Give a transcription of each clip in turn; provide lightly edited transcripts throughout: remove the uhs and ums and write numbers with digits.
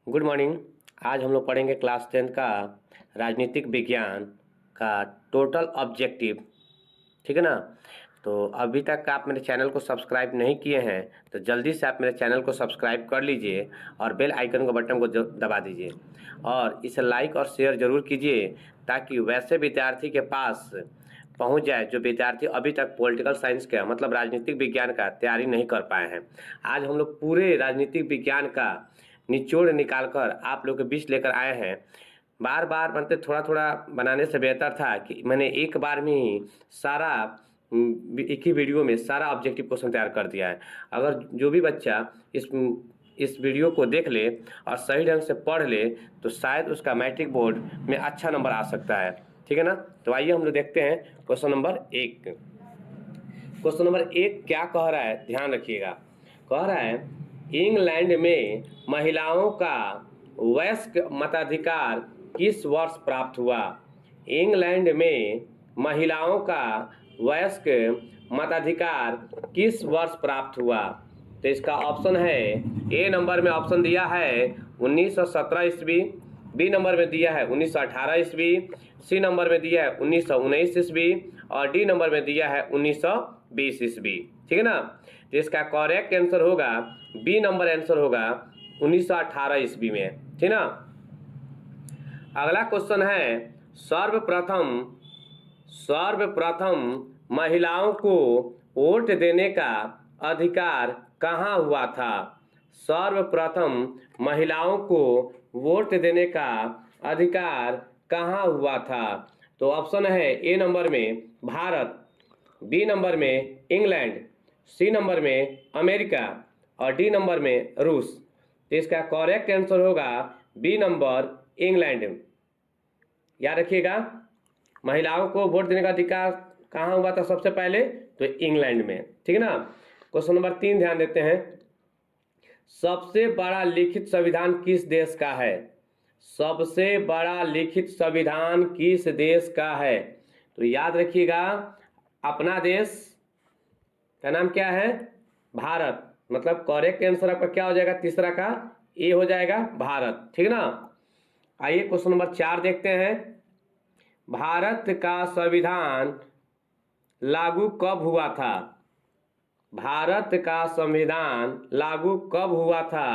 Good morning. आज हम लोग पढ़ेंगे क्लास 10 का राजनीतिक विज्ञान का टोटल ऑब्जेक्टिव। ठीक है ना। तो अभी तक आप मेरे चैनल को सब्सक्राइब नहीं किए हैं तो जल्दी से आप मेरे चैनल को सब्सक्राइब कर लीजिए और बेल आइकन को बटन को दबा दीजिए और इसे लाइक और शेयर ज़रूर कीजिए ताकि वैसे विद्यार्थी के पास पहुंच जाए जो विद्यार्थी अभी तक पॉलिटिकल साइंस का मतलब राजनीतिक विज्ञान का तैयारी नहीं कर पाए हैं। आज हम लोग पूरे राजनीतिक विज्ञान का निचोड़ निकालकर आप लोग के बीच लेकर आए हैं। बार बार बनते थोड़ा थोड़ा बनाने से बेहतर था कि मैंने एक बार में ही सारा एक ही वीडियो में सारा ऑब्जेक्टिव क्वेश्चन तैयार कर दिया है। अगर जो भी बच्चा इस वीडियो को देख ले और सही ढंग से पढ़ ले तो शायद उसका मैट्रिक बोर्ड में अच्छा नंबर आ सकता है। ठीक है ना। तो आइए हम लोग देखते हैं क्वेश्चन नंबर 1। क्वेश्चन नंबर 1 क्या कह रहा है, ध्यान रखिएगा। कह रहा है इंग्लैंड में महिलाओं का वयस्क मताधिकार किस वर्ष प्राप्त हुआ। इंग्लैंड में महिलाओं का वयस्क मताधिकार किस वर्ष प्राप्त हुआ। तो इसका ऑप्शन है, ए नंबर में ऑप्शन दिया है 1917 ईस्वी, बी नंबर में दिया है 1918 ईस्वी, सी नंबर में दिया है 1919 ईस्वी और डी नंबर में दिया है 1920 ईस्वी। ठीक है ना। तो इसका करेक्ट आंसर होगा बी नंबर आंसर होगा 1918 ईस्वी में। ठीक ना। अगला क्वेश्चन है सर्वप्रथम महिलाओं को वोट देने का अधिकार कहाँ हुआ था। सर्वप्रथम महिलाओं को वोट देने का अधिकार कहाँ हुआ था। तो ऑप्शन है ए नंबर में भारत, बी नंबर में इंग्लैंड, सी नंबर में अमेरिका और डी नंबर में रूस। तो इसका करेक्ट आंसर होगा बी नंबर इंग्लैंड। याद रखिएगा, महिलाओं को वोट देने का अधिकार कहाँ हुआ था सबसे पहले, तो इंग्लैंड में। ठीक है ना। क्वेश्चन नंबर 3 ध्यान देते हैं। सबसे बड़ा लिखित संविधान किस देश का है। सबसे बड़ा लिखित संविधान किस देश का है। तो याद रखिएगा, अपना देश का नाम क्या है, भारत। मतलब करेक्ट आंसर आपका क्या हो जाएगा, तीसरा का ए हो जाएगा, भारत। ठीक ना। आइए क्वेश्चन नंबर 4 देखते हैं। भारत का संविधान लागू कब हुआ था। भारत का संविधान लागू कब हुआ था।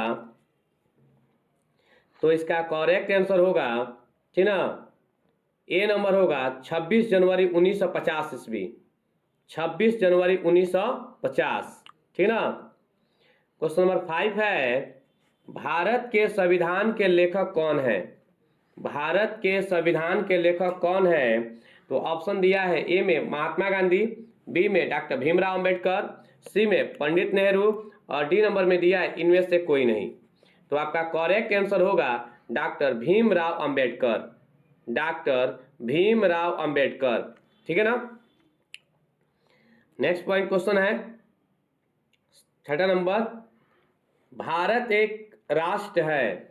तो इसका करेक्ट आंसर होगा, ठीक ना, ए नंबर होगा 26 जनवरी 1950 ईस्वी। 26 जनवरी 1950। ठीक ना। क्वेश्चन नंबर 5 है, भारत के संविधान के लेखक कौन है। भारत के संविधान के लेखक कौन है। तो ऑप्शन दिया है, ए में महात्मा गांधी, बी में डॉक्टर भीमराव अंबेडकर, सी में पंडित नेहरू और डी नंबर में दिया है इनमें से कोई नहीं। तो आपका करेक्ट आंसर होगा डॉक्टर भीमराव अंबेडकर। डॉक्टर भीमराव अंबेडकर। ठीक है ना। नेक्स्ट पॉइंट क्वेश्चन है 6 नंबर, भारत एक राष्ट्र है।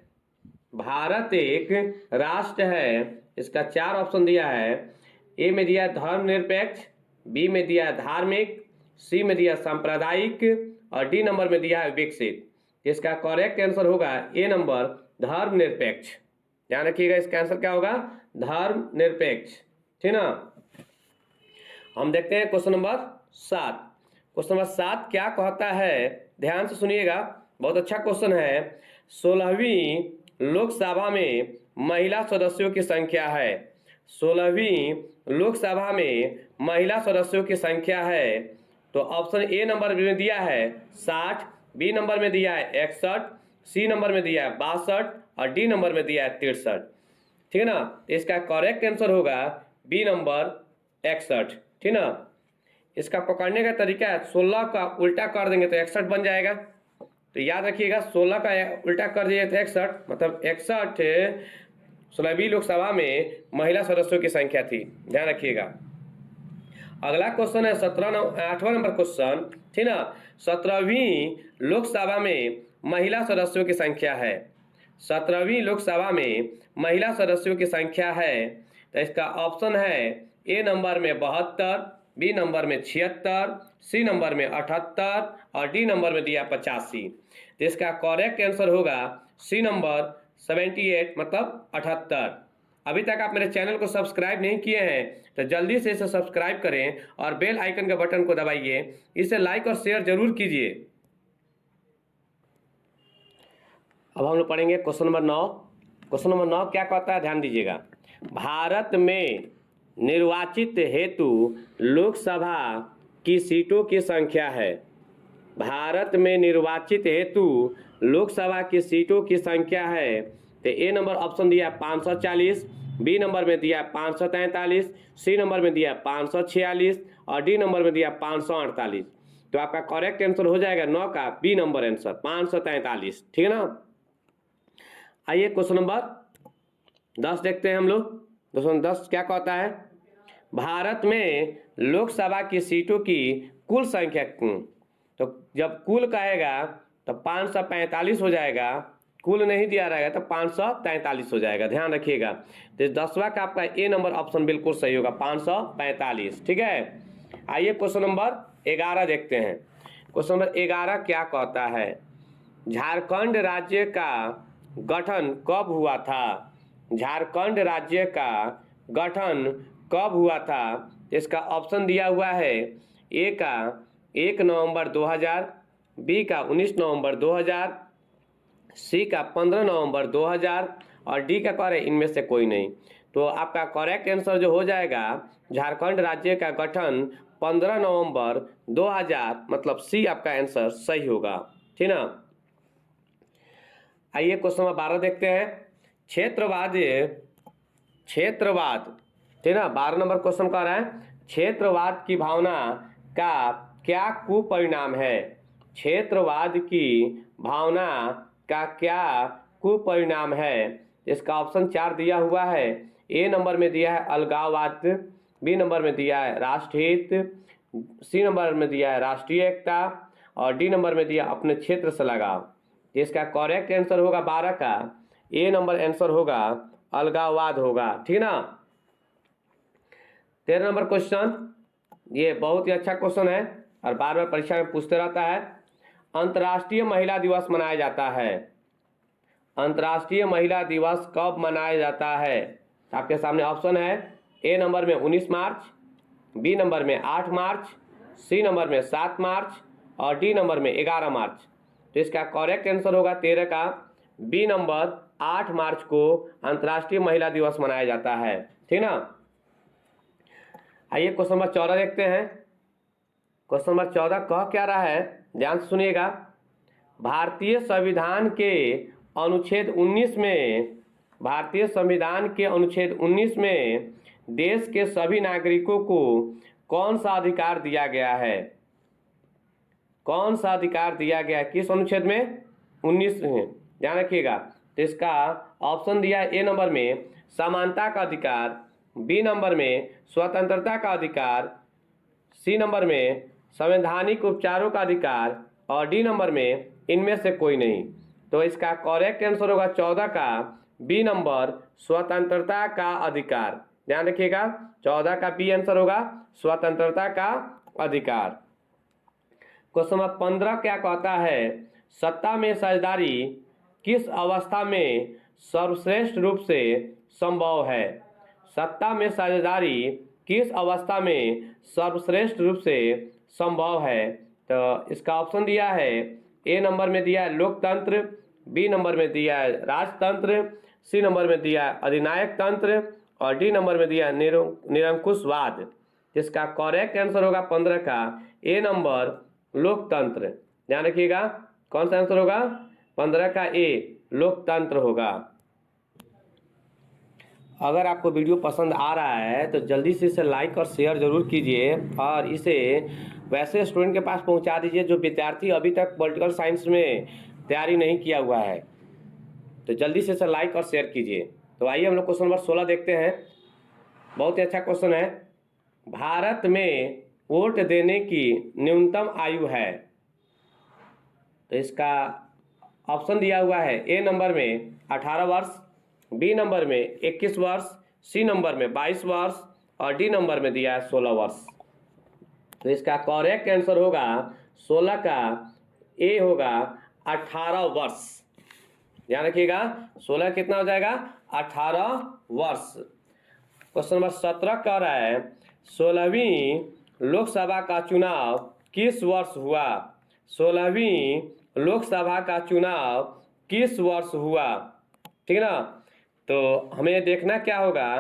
भारत एक राष्ट्र है। इसका 4 ऑप्शन दिया है। ए में दिया धर्मनिरपेक्ष, बी में दिया धार्मिक, सी में दिया सांप्रदायिक और डी नंबर में दिया है विकसित। इसका करेक्ट आंसर होगा ए नंबर धर्मनिरपेक्ष। ध्यान रखिएगा, इसका आंसर क्या होगा, धर्मनिरपेक्ष। ठीक ना। हम देखते हैं क्वेश्चन नंबर 7। क्वेश्चन नंबर 7 क्या कहता है, ध्यान से सुनिएगा, बहुत अच्छा क्वेश्चन है। 16वीं लोकसभा में महिला सदस्यों की संख्या है। 16वीं लोकसभा में महिला सदस्यों की संख्या है। तो ऑप्शन ए नंबर में दिया है 60, बी नंबर में दिया है 61, सी नंबर में दिया है 62 और डी नंबर में दिया है 63। ठीक है ना। इसका करेक्ट आंसर होगा बी नंबर 61। ठीक ना। इसका पकड़ने का तरीका है, 16 का उल्टा कर देंगे तो 61 बन जाएगा। तो याद रखिएगा, 16 का उल्टा कर दिए तो 61, मतलब 61 16वीं लोकसभा में महिला सदस्यों की संख्या थी। ध्यान रखिएगा। अगला क्वेश्चन है 8वां नंबर क्वेश्चन। ठीक ना। 17वीं लोकसभा में महिला सदस्यों की संख्या है। 17वीं लोकसभा में महिला सदस्यों की संख्या है। तो इसका ऑप्शन है, ए नंबर में 72, बी नंबर में 76, सी नंबर में 78 और डी नंबर में दिया 85। तो इसका करेक्ट आंसर होगा सी नंबर 78 मतलब 78। अभी तक आप मेरे चैनल को सब्सक्राइब नहीं किए हैं तो जल्दी से इसे सब्सक्राइब करें और बेल आइकन के बटन को दबाइए। इसे लाइक और शेयर जरूर कीजिए। अब हम लोग पढ़ेंगे क्वेश्चन नंबर 9। क्वेश्चन नंबर 9 क्या कहता है, ध्यान दीजिएगा। भारत में निर्वाचित हेतु लोकसभा की सीटों की संख्या है। भारत में निर्वाचित हेतु लोकसभा की सीटों की संख्या है। तो ए नंबर ऑप्शन दिया 540, बी नंबर में दिया 543, सी नंबर में दिया 546 और डी नंबर में दिया 548। तो आपका करेक्ट आंसर हो जाएगा 9 का बी नंबर आंसर 543। ठीक है ना। आइए क्वेश्चन नंबर 10 देखते हैं हम लोग। क्वेश्चन 10 क्या कहता है, भारत में लोकसभा की सीटों की कुल संख्या। तो जब कुल कहेगा तो 545 हो जाएगा, कुल नहीं दिया रहेगा तो 543 हो जाएगा, ध्यान रखिएगा। तो 10वां का आपका ए नंबर ऑप्शन बिल्कुल सही होगा 545। ठीक है। आइए क्वेश्चन नंबर 11 देखते हैं। क्वेश्चन नंबर 11 क्या कहता है, झारखंड राज्य का गठन कब हुआ था। झारखंड राज्य का गठन कब हुआ था। इसका ऑप्शन दिया हुआ है, ए का 1 नवंबर 2000, बी का 19 नवंबर 2000, सी का 15 नवंबर 2000 और डी का कह रहे इनमें से कोई नहीं। तो आपका करेक्ट आंसर जो हो जाएगा, झारखंड राज्य का गठन 15 नवंबर 2000 मतलब सी आपका आंसर सही होगा। ठीक ना। आइए क्वेश्चन नंबर 12 देखते हैं। क्षेत्रवाद, ठीक ना, 12 नंबर क्वेश्चन कह रहा है, क्षेत्रवाद की भावना का क्या कुपरिणाम है। क्षेत्रवाद की भावना का क्या कुपरिणाम है। इसका ऑप्शन 4 दिया हुआ है। ए नंबर में दिया है अलगाववाद, बी नंबर में दिया है राष्ट्रहित, सी नंबर में दिया है राष्ट्रीय एकता और डी नंबर में दिया अपने क्षेत्र से लगाव। इसका करेक्ट आंसर होगा 12 का ए नंबर आंसर होगा अलगाववाद होगा। ठीक ना। 13 नंबर क्वेश्चन, ये बहुत ही अच्छा क्वेश्चन है और बार बार परीक्षा में पूछते रहता है। अंतर्राष्ट्रीय महिला दिवस मनाया जाता है। अंतर्राष्ट्रीय महिला दिवस कब मनाया जाता है। आपके सामने ऑप्शन है, ए नंबर में 19 मार्च, बी नंबर में 8 मार्च, सी नंबर में 7 मार्च और डी नंबर में 11 मार्च। तो इसका करेक्ट आंसर होगा 13 का बी नंबर 8 मार्च को अंतर्राष्ट्रीय महिला दिवस मनाया जाता है। ठीक ना। आइए क्वेश्चन नंबर 14 देखते हैं। क्वेश्चन नंबर 14 कह क्या रहा है, ध्यान से सुनिएगा। भारतीय संविधान के अनुच्छेद 19 में, भारतीय संविधान के अनुच्छेद 19 में देश के सभी नागरिकों को कौन सा अधिकार दिया गया है। कौन सा अधिकार दिया गया है, किस अनुच्छेद में, 19 में, ध्यान रखिएगा। तो इसका ऑप्शन दिया है, ए नंबर में समानता का अधिकार, बी नंबर में स्वतंत्रता का अधिकार, सी नंबर में संवैधानिक उपचारों का अधिकार और डी नंबर में इनमें से कोई नहीं। तो इसका करेक्ट आंसर होगा 14 का बी नंबर स्वतंत्रता का अधिकार। ध्यान रखिएगा 14 का बी आंसर होगा स्वतंत्रता का अधिकार। क्वेश्चन नंबर 15 क्या कहता है, सत्ता में साझेदारी किस अवस्था में सर्वश्रेष्ठ रूप से संभव है। सत्ता में साझेदारी किस अवस्था में सर्वश्रेष्ठ रूप से संभव है। तो इसका ऑप्शन दिया है, ए नंबर में दिया है लोकतंत्र, बी नंबर में दिया है राजतंत्र, सी नंबर में दिया है अधिनायक तंत्र और डी नंबर में दिया है निरंकुशवाद। इसका करेक्ट आंसर होगा 15 का ए नंबर लोकतंत्र। ध्यान रखिएगा कौन सा आंसर होगा, 15 का ए लोकतंत्र होगा। अगर आपको वीडियो पसंद आ रहा है तो जल्दी से इसे लाइक और शेयर जरूर कीजिए और इसे वैसे स्टूडेंट के पास पहुंचा दीजिए जो विद्यार्थी अभी तक पॉलिटिकल साइंस में तैयारी नहीं किया हुआ है। तो जल्दी से इसे लाइक और शेयर कीजिए। तो आइए हम लोग क्वेश्चन नंबर 16 देखते हैं। बहुत ही अच्छा क्वेश्चन है। भारत में वोट देने की न्यूनतम आयु है। तो इसका ऑप्शन दिया हुआ है, ए नंबर में 18 वर्ष, बी नंबर में 21 वर्ष, सी नंबर में 22 वर्ष और डी नंबर में दिया है 16 वर्ष। तो इसका करेक्ट आंसर होगा 16 का ए होगा 18 वर्ष। ध्यान रखिएगा 16 कितना हो जाएगा 18 वर्ष। क्वेश्चन नंबर 17 कह रहा है 16वीं लोकसभा का चुनाव किस वर्ष हुआ। 16वीं लोकसभा का चुनाव किस वर्ष हुआ, ठीक है ना। तो हमें देखना क्या होगा,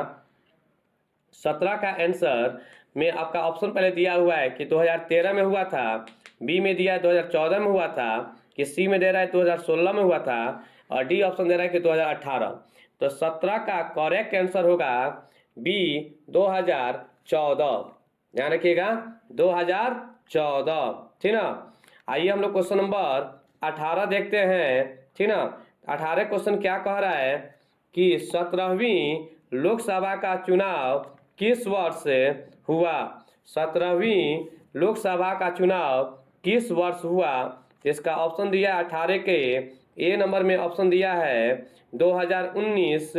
17 का आंसर में आपका ऑप्शन पहले दिया हुआ है कि 2013 में हुआ था, बी में दिया है 2014 में हुआ था, कि सी में दे रहा है 2016 में हुआ था, और डी ऑप्शन दे रहा है कि 2018। तो 17 का करेक्ट आंसर होगा बी 2014। ध्यान रखिएगा 2014, ठीक ना। आइए हम लोग क्वेश्चन नंबर 18 देखते हैं, ठीक ना। 18 क्वेश्चन क्या कह रहा है कि 17वीं लोकसभा का चुनाव किस वर्ष हुआ। 17वीं लोकसभा का चुनाव किस वर्ष हुआ। इसका ऑप्शन दिया है 18 के ए नंबर में ऑप्शन दिया है 2019,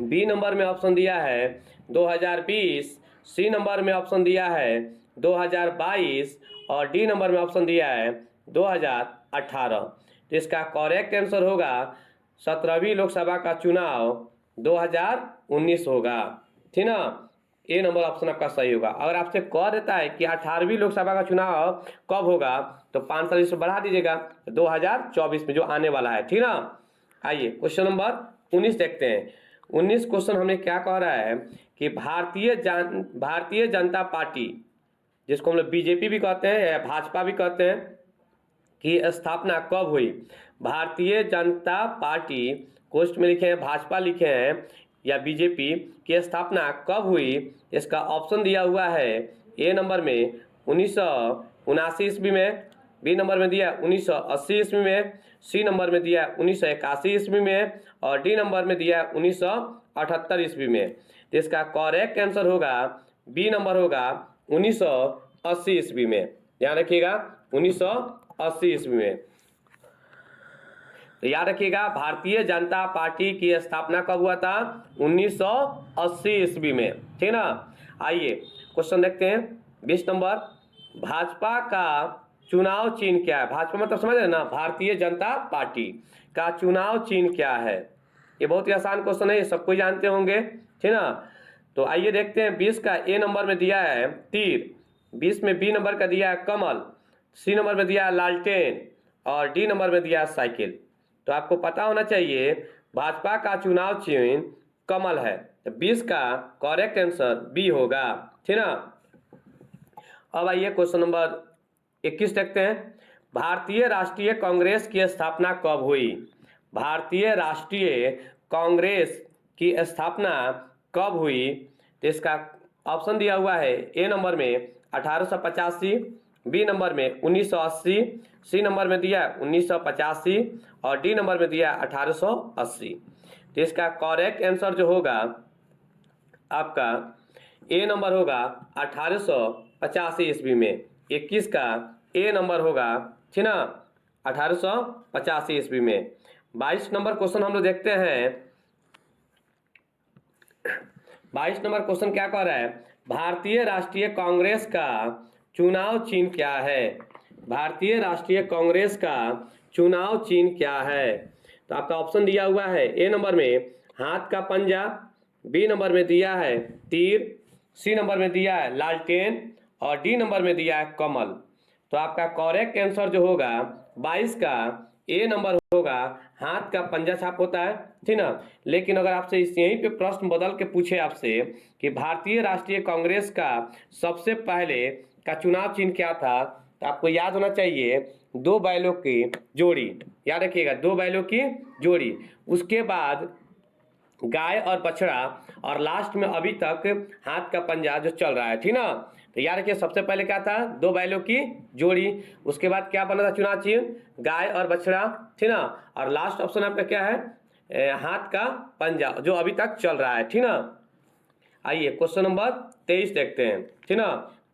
बी नंबर में ऑप्शन दिया है 2020, सी नंबर में ऑप्शन दिया है 2022 और डी नंबर में ऑप्शन दिया है 2018। तो इसका करेक्ट आंसर होगा 17वीं लोकसभा का चुनाव 2019 होगा, ठीक ना। ए नंबर ऑप्शन आपका सही होगा। अगर आपसे कह देता है कि 18वीं लोकसभा का चुनाव कब होगा तो 5 साल इसमें बढ़ा दीजिएगा 2024 में जो आने वाला है, ठीक ना। आइए क्वेश्चन नंबर 19 देखते हैं। 19 क्वेश्चन हमें क्या कह रहा है कि भारतीय जनता पार्टी, जिसको हम लोग बीजेपी भी कहते हैं या भाजपा भी कहते हैं, की स्थापना कब हुई। भारतीय जनता पार्टी कोष्ट में लिखे हैं, भाजपा लिखे हैं या बीजेपी की स्थापना कब हुई। इसका ऑप्शन दिया हुआ है ए नंबर में 1979 ईस्वी में, बी नंबर में दिया 1980 ईस्वी में, सी नंबर में दिया 1981 ईस्वी में और डी नंबर में दिया 1978 ईस्वी में। तो इसका करेक्ट आंसर होगा बी नंबर होगा 1980 ईस्वी में। ध्यान रखिएगा 1980 ईस्वी में। तो याद रखिएगा भारतीय जनता पार्टी की स्थापना कब हुआ था 1980 ईस्वी में, ठीक ना। आइए क्वेश्चन देखते हैं 20 नंबर। भाजपा का चुनाव चिन्ह क्या है। भाजपा मतलब समझ रहे ना, भारतीय जनता पार्टी का चुनाव चिन्ह क्या है। ये बहुत ही आसान क्वेश्चन है, ये सबको जानते होंगे, ठीक ना। तो आइए देखते हैं 20 का ए नंबर में दिया है तीर, 20 में बी नंबर का दिया है कमल, सी नंबर में दिया है लालटेन और डी नंबर में दिया है साइकिल। तो आपको पता होना चाहिए भाजपा का चुनाव चिन्ह कमल है, तो 20 का करेक्ट आंसर बी होगा, ठीक ना। अब आइए क्वेश्चन नंबर 21 देखते हैं। भारतीय राष्ट्रीय कांग्रेस की स्थापना कब हुई। भारतीय राष्ट्रीय कांग्रेस की स्थापना कब हुई। तो इसका ऑप्शन दिया हुआ है ए नंबर में 1885, बी नंबर में 1980, सी नंबर में दिया 1985 और डी नंबर में दिया 1880। तो इसका करेक्ट आंसर जो होगा आपका ए नंबर होगा 1885 ईस्वी में। 21 का ए नंबर होगा, ठीक ना, 1885 ईस्वी में। 22 नंबर क्वेश्चन हम लोग देखते हैं। 22 नंबर क्वेश्चन क्या कह रहा है, भारतीय राष्ट्रीय कांग्रेस का चुनाव चिन्ह क्या है। भारतीय राष्ट्रीय कांग्रेस का चुनाव चिन्ह क्या है। तो आपका ऑप्शन दिया हुआ है ए नंबर में हाथ का पंजा, बी नंबर में दिया है तीर, सी नंबर में दिया है लालटेन और डी नंबर में दिया है कमल। तो आपका करेक्ट आंसर जो होगा 22 का ए नंबर होगा हाथ का पंजा छाप होता है, ठीक ना। लेकिन अगर आपसे इस यहीं पे प्रश्न बदल के पूछे आपसे कि भारतीय राष्ट्रीय कांग्रेस का सबसे पहले का चुनाव चिन्ह क्या था, तो आपको याद होना चाहिए 2 बैलों की जोड़ी। याद रखिएगा 2 बैलों की जोड़ी, उसके बाद गाय और बछड़ा और लास्ट में अभी तक हाथ का पंजा जो चल रहा है, ठीक ना। तो याद रखिए सबसे पहले क्या था 2 बैलों की जोड़ी, उसके बाद क्या बना था चुनाव चिन्ह गाय और बछड़ा, ठीक ना। और लास्ट ऑप्शन आपका क्या है हाथ का पंजा जो अभी तक चल रहा है, ठीक ना। आइए क्वेश्चन नंबर 23 देखते हैं, ठीक ना।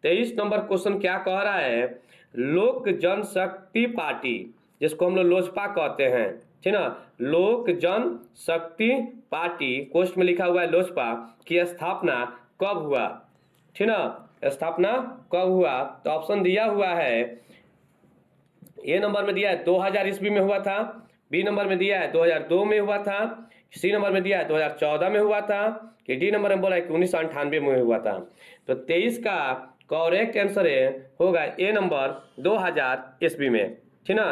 23 नंबर क्वेश्चन क्या कह रहा है, लोक जनशक्ति पार्टी जिसको हम लोग लोजपा कहते हैं, ठीक ना, लोक जनशक्ति पार्टी कोष्ट में लिखा हुआ है लोजपा की स्थापना कब हुआ, ठीक ना। स्थापना कब हुआ, तो ऑप्शन दिया हुआ है ए नंबर में दिया है 2000 ईस्वी में हुआ था, बी नंबर में दिया है 2002 में हुआ था, सी नंबर में दिया है 2014 में हुआ था, कि डी नंबर में बोला है कि 1998 में हुआ था। तो 23 का करेक्ट आंसर होगा ए नंबर 2000 ईस्वी में, ठीक ना।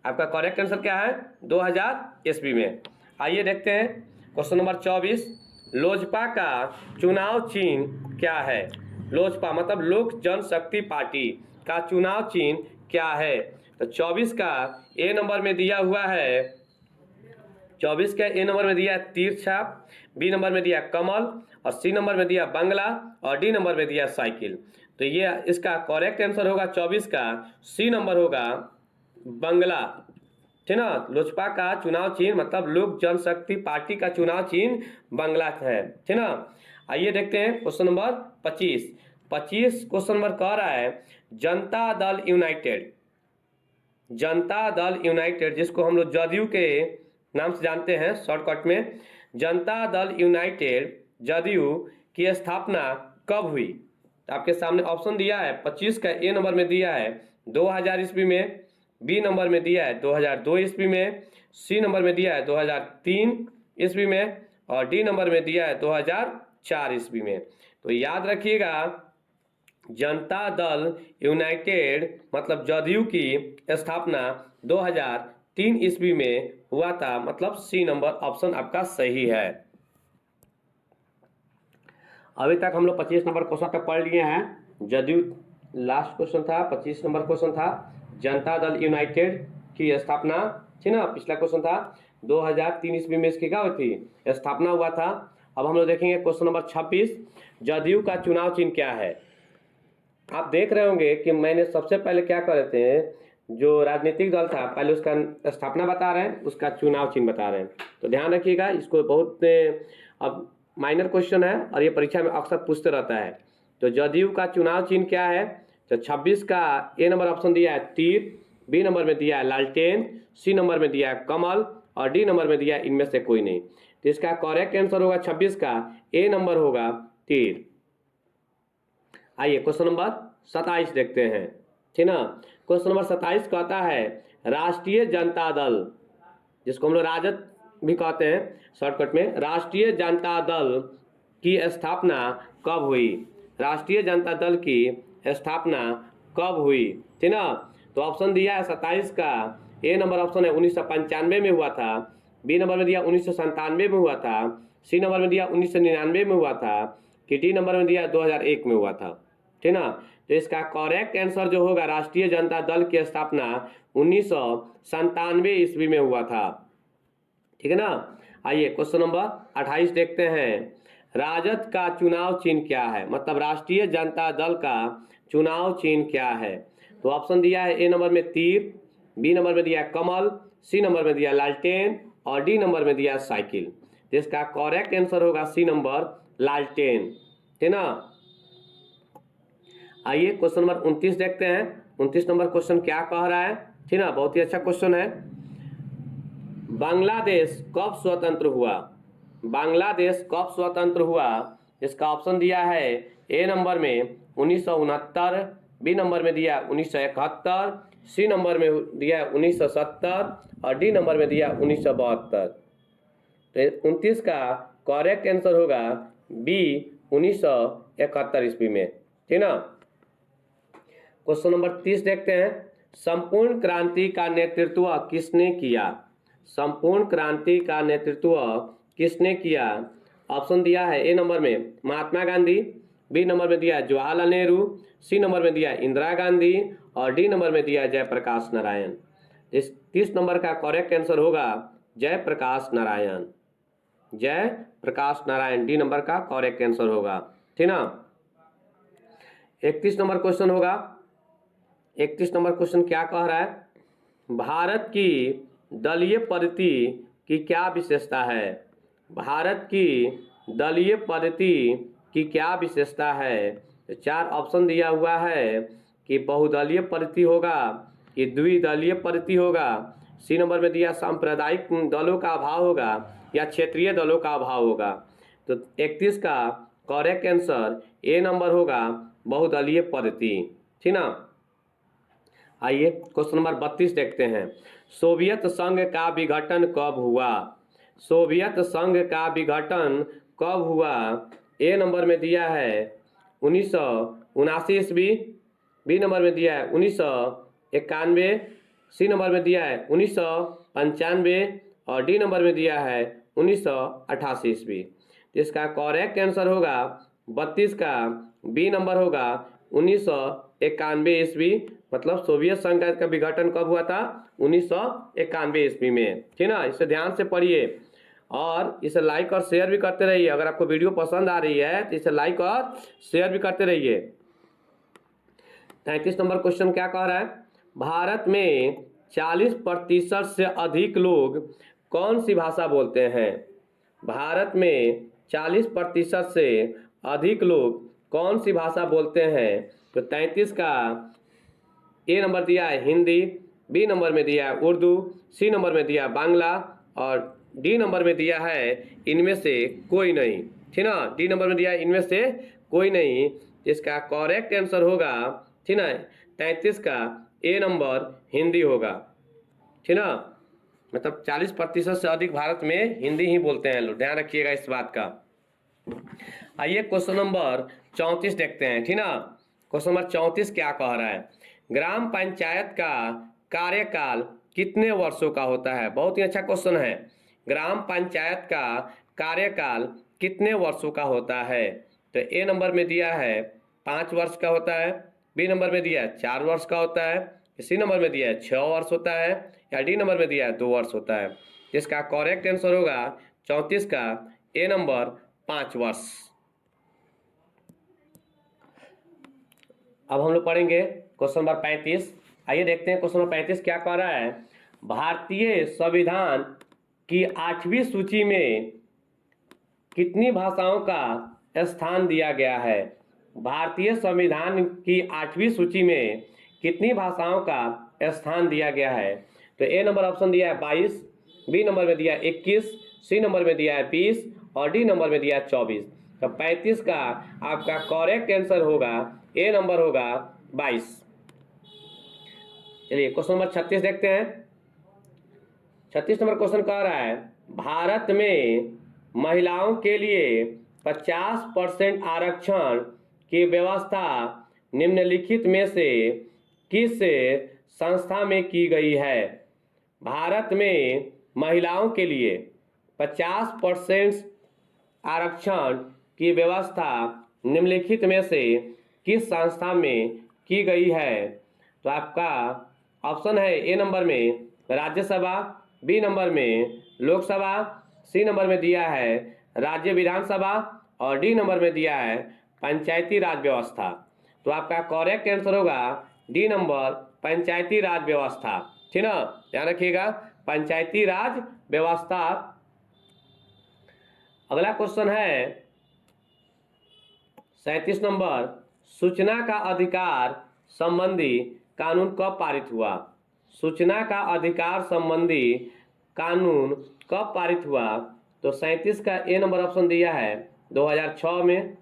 आपका करेक्ट आंसर क्या है 2000 ईस्वी में। आइए देखते हैं क्वेश्चन नंबर 24, लोजपा का चुनाव चिन्ह क्या है। लोजपा मतलब लोक जनशक्ति पार्टी का चुनाव चिन्ह क्या है। तो 24 का ए नंबर में दिया हुआ है, 24 का ए नंबर में दिया है तीर छाप, बी नंबर में दिया कमल, और सी नंबर में दिया बंगला, और डी नंबर में दिया साइकिल। तो ये इसका करेक्ट आंसर होगा 24 का सी नंबर होगा बंगला, ठीक ना। लोजपा का चुनाव चिन्ह मतलब लोक जनशक्ति पार्टी का चुनाव चिन्ह बंगला है, ठीक ना। आइए देखते हैं क्वेश्चन नंबर 25। क्वेश्चन नंबर कह रहा है जनता दल यूनाइटेड, जनता दल यूनाइटेड जिसको हम लोग जदयू के नाम से जानते हैं शॉर्टकट में, जनता दल यूनाइटेड जदयू की स्थापना कब हुई। आपके सामने ऑप्शन दिया है 25 का ए नंबर में दिया है 2000 ईस्वी में, बी नंबर में दिया है 2002 ईस्वी में, सी नंबर में दिया है 2003 ईस्वी में, और डी नंबर में दिया है 2004 ईस्वी में। तो याद रखिएगा जनता दल यूनाइटेड मतलब जदयू की स्थापना 2003 ईस्वी में हुआ था, मतलब सी नंबर ऑप्शन आपका सही है। अभी तक हम लोग 25 नंबर क्वेश्चन तक पढ़ लिए हैं। जदयू लास्ट क्वेश्चन था, 25 नंबर क्वेश्चन था जनता दल यूनाइटेड की स्थापना, ठीक ना। पिछला क्वेश्चन था 2003 ईस्वी में इसकी क्या हुई थी, स्थापना हुआ था। अब हम लोग देखेंगे क्वेश्चन नंबर 26, जदयू का चुनाव चिन्ह क्या है। आप देख रहे होंगे कि मैंने सबसे पहले क्या कर रहे थे, जो राजनीतिक दल था पहले उसका स्थापना बता रहे हैं, उसका चुनाव चिन्ह बता रहे हैं। तो ध्यान रखिएगा, इसको बहुत अब माइनर क्वेश्चन है और ये परीक्षा में अक्सर पूछते रहता है। तो जदयू का चुनाव चिन्ह क्या है। तो 26 का ए नंबर ऑप्शन दिया है तीर, बी नंबर में दिया है लालटेन, सी नंबर में दिया है कमल, और डी नंबर में दिया है इनमें से कोई नहीं। तो इसका करेक्ट आंसर होगा 26 का ए नंबर होगा तीर। आइए क्वेश्चन नंबर 27 देखते हैं, ठीक ना। क्वेश्चन नंबर 27 कहता है राष्ट्रीय जनता दल, जिसको हम लोग राजद भी कहते हैं शॉर्टकट में, राष्ट्रीय जनता दल की स्थापना कब हुई। राष्ट्रीय जनता दल की स्थापना कब हुई, ठीक ना। तो ऑप्शन दिया है 27 का ए नंबर ऑप्शन है 1995 में हुआ था, बी नंबर में दिया 1997 में हुआ था, सी नंबर में दिया 1999 में हुआ था, कि डी नंबर में दिया 2001 में हुआ था, ठीक ना। तो इसका करेक्ट आंसर जो होगा राष्ट्रीय जनता दल की स्थापना 1997 ईस्वी में हुआ था, ठीक है ना। आइए क्वेश्चन नंबर 28 देखते हैं, राजद का चुनाव चिन्ह क्या है, मतलब राष्ट्रीय जनता दल का चुनाव चिन्ह क्या है। तो ऑप्शन दिया है ए नंबर में तीर, बी नंबर में दिया कमल, सी नंबर में दिया लालटेन, और डी नंबर में दिया साइकिल। तो इसका करेक्ट आंसर होगा सी नंबर लालटेन, ठीक ना। आइए क्वेश्चन नंबर 29 देखते हैं। 29 नंबर क्वेश्चन क्या कह रहा है, ठीक ना, बहुत ही अच्छा क्वेश्चन है। बांग्लादेश कब स्वतंत्र हुआ। बांग्लादेश कब स्वतंत्र हुआ। इसका ऑप्शन दिया है ए नंबर में 1969, बी नंबर में दिया 1971, सी नंबर में दिया 1970, और डी नंबर में दिया 1972। तो 29 का करेक्ट आंसर होगा बी 1971 ईस्वी में, ठीक ना। क्वेश्चन नंबर 30 देखते हैं, संपूर्ण क्रांति का नेतृत्व किसने किया। संपूर्ण क्रांति का नेतृत्व किसने किया। ऑप्शन दिया है ए नंबर में महात्मा गांधी, बी नंबर में दिया जवाहरलाल नेहरू, सी नंबर में दिया इंदिरा गांधी, और डी नंबर में दिया जयप्रकाश नारायण। इस 30 नंबर का करेक्ट आंसर होगा जयप्रकाश नारायण, जयप्रकाश नारायण डी नंबर का करेक्ट आंसर होगा, ठीक ना। 31 नंबर क्वेश्चन होगा। 31 नंबर क्वेश्चन क्या कह रहा है, भारत की दलीय पद्धति की क्या विशेषता है। भारत की दलीय पद्धति की क्या विशेषता है। तो 4 ऑप्शन दिया हुआ है कि बहुदलीय पद्धति होगा, कि द्विदलीय पद्धति होगा, सी नंबर में दिया सांप्रदायिक दलों का अभाव होगा, या क्षेत्रीय दलों का अभाव होगा। तो 31 का करेक्ट आंसर ए नंबर होगा बहुदलीय पद्धति, ठीक ना। आइए क्वेश्चन नंबर 32 देखते हैं। सोवियत संघ का विघटन कब हुआ? सोवियत संघ का विघटन कब हुआ? ए नंबर में दिया है 1979 ईस्वी, बी नंबर में दिया है 1991, सी नंबर में दिया है 1995 और डी नंबर में दिया है 1988 ईस्वी। इसका करेक्ट आंसर होगा 32 का बी नंबर होगा 1991 ईस्वी। मतलब सोवियत संघ का विघटन कब हुआ था? 1991 ईस्वी में। ठीक ना, इसे ध्यान से पढ़िए और इसे लाइक और शेयर भी करते रहिए। अगर आपको वीडियो पसंद आ रही है तो इसे लाइक और शेयर भी करते रहिए। 33 नंबर क्वेश्चन क्या कह रहा है? भारत में 40% से अधिक लोग कौन सी भाषा बोलते हैं? भारत में 40% से अधिक लोग कौन सी भाषा बोलते हैं? तो 33 का ए नंबर दिया है हिंदी, बी नंबर में दिया है उर्दू, सी नंबर में दिया है बांग्ला और डी नंबर में दिया है इनमें से कोई नहीं। ठीक ना, डी नंबर में दिया है इनमें से कोई नहीं। इसका करेक्ट आंसर होगा, ठीक ना, 33 का ए नंबर हिंदी होगा। ठीक ना, मतलब 40% से अधिक भारत में हिंदी ही बोलते हैं लोग, ध्यान रखिएगा इस बात का। आइए क्वेश्चन नंबर 34 देखते हैं। ठीक ना, क्वेश्चन नंबर 34 क्या कह रहा है? ग्राम पंचायत का कार्यकाल कितने वर्षों का होता है? बहुत ही अच्छा क्वेश्चन है। ग्राम पंचायत का कार्यकाल कितने वर्षों का होता है? तो ए नंबर में दिया है 5 वर्ष का होता है, बी नंबर में दिया है 4 वर्ष का होता है, सी नंबर में दिया है 6 वर्ष होता है या डी नंबर में दिया है 2 वर्ष होता है। इसका करेक्ट आंसर होगा 34 का ए नंबर 5 वर्ष। अब हम लोग पढ़ेंगे क्वेश्चन नंबर 35। आइए देखते हैं क्वेश्चन नंबर 35 क्या कह रहा है। भारतीय संविधान की 8वीं सूची में कितनी भाषाओं का स्थान दिया गया है? भारतीय संविधान की 8वीं सूची में कितनी भाषाओं का स्थान दिया गया है? तो ए नंबर ऑप्शन दिया है 22, बी नंबर में दिया है 21, सी नंबर में दिया है 20 और डी नंबर में दिया है 24। तो 35 का आपका करेक्ट आंसर होगा ए नंबर होगा 22। चलिए क्वेश्चन नंबर 36 देखते हैं। 36 नंबर क्वेश्चन कह रहा है भारत में महिलाओं के लिए 50% आरक्षण की व्यवस्था निम्नलिखित में से किस संस्था में की गई है? भारत में महिलाओं के लिए 50% आरक्षण की व्यवस्था निम्नलिखित में से किस संस्था में की गई है? तो आपका ऑप्शन है ए नंबर में राज्यसभा, बी नंबर में लोकसभा, सी नंबर में दिया है राज्य विधानसभा और डी नंबर में दिया है पंचायती राज व्यवस्था। तो आपका करेक्ट आंसर होगा डी नंबर पंचायती राज व्यवस्था। ठीक ना, ध्यान रखिएगा पंचायती राज व्यवस्था। अगला क्वेश्चन है 37 नंबर, सूचना का अधिकार संबंधी कानून कब पारित हुआ? सूचना का अधिकार संबंधी कानून कब पारित हुआ? तो 37 का ए नंबर ऑप्शन दिया है 2006 में,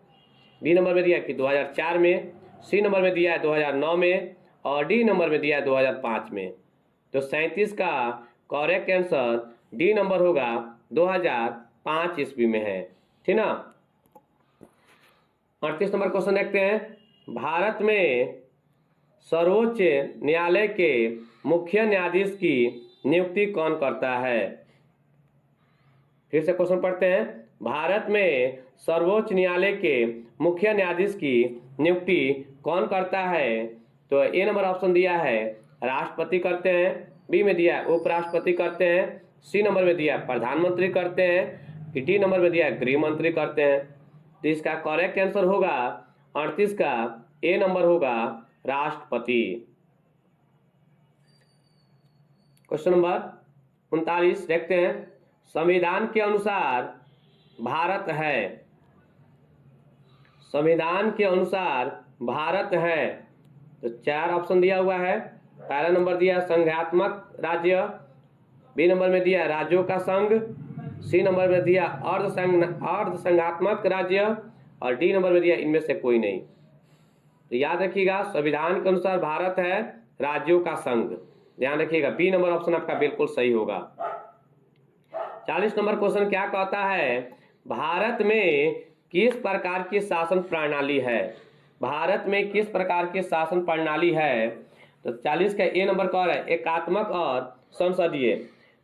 बी नंबर में दिया है कि 2004 में, सी नंबर में दिया है 2009 में और डी नंबर में दिया है 2005 में। तो 37 का करेक्ट आंसर डी नंबर होगा 2005 ईस्वी में है। ठीक ना, 38 नंबर क्वेश्चन देखते हैं। भारत में सर्वोच्च न्यायालय के मुख्य न्यायाधीश की नियुक्ति कौन करता है? फिर से क्वेश्चन पढ़ते हैं। भारत में सर्वोच्च न्यायालय के मुख्य न्यायाधीश की नियुक्ति कौन करता है? तो ए नंबर ऑप्शन दिया है राष्ट्रपति करते हैं, बी में दिया है उपराष्ट्रपति करते हैं, सी नंबर में दिया है प्रधानमंत्री करते हैं, डी नंबर में दिया है गृह मंत्री करते हैं। तो इसका करेक्ट आंसर होगा 38 का ए नंबर होगा राष्ट्रपति। क्वेश्चन नंबर 39 देखते हैं। संविधान के अनुसार भारत है, संविधान के अनुसार भारत है। तो 4 ऑप्शन दिया हुआ है। पहला नंबर दिया संघात्मक राज्य, बी नंबर में दिया राज्यों का संघ, सी नंबर में दिया अर्ध संघात्मक राज्य और डी नंबर में दिया इनमें से कोई नहीं। तो याद रखिएगा संविधान के अनुसार भारत है, राज्यों का संघ। ध्यान रखिएगा, बी नंबर ऑप्शन आपका बिल्कुल सही होगा। 40 नंबर क्वेश्चन क्या कहता है, भारत में किस प्रकार की शासन प्रणाली है? भारत में किस प्रकार की शासन प्रणाली है? तो 40 का ए नंबर कह रहा है एकात्मक और संसदीय,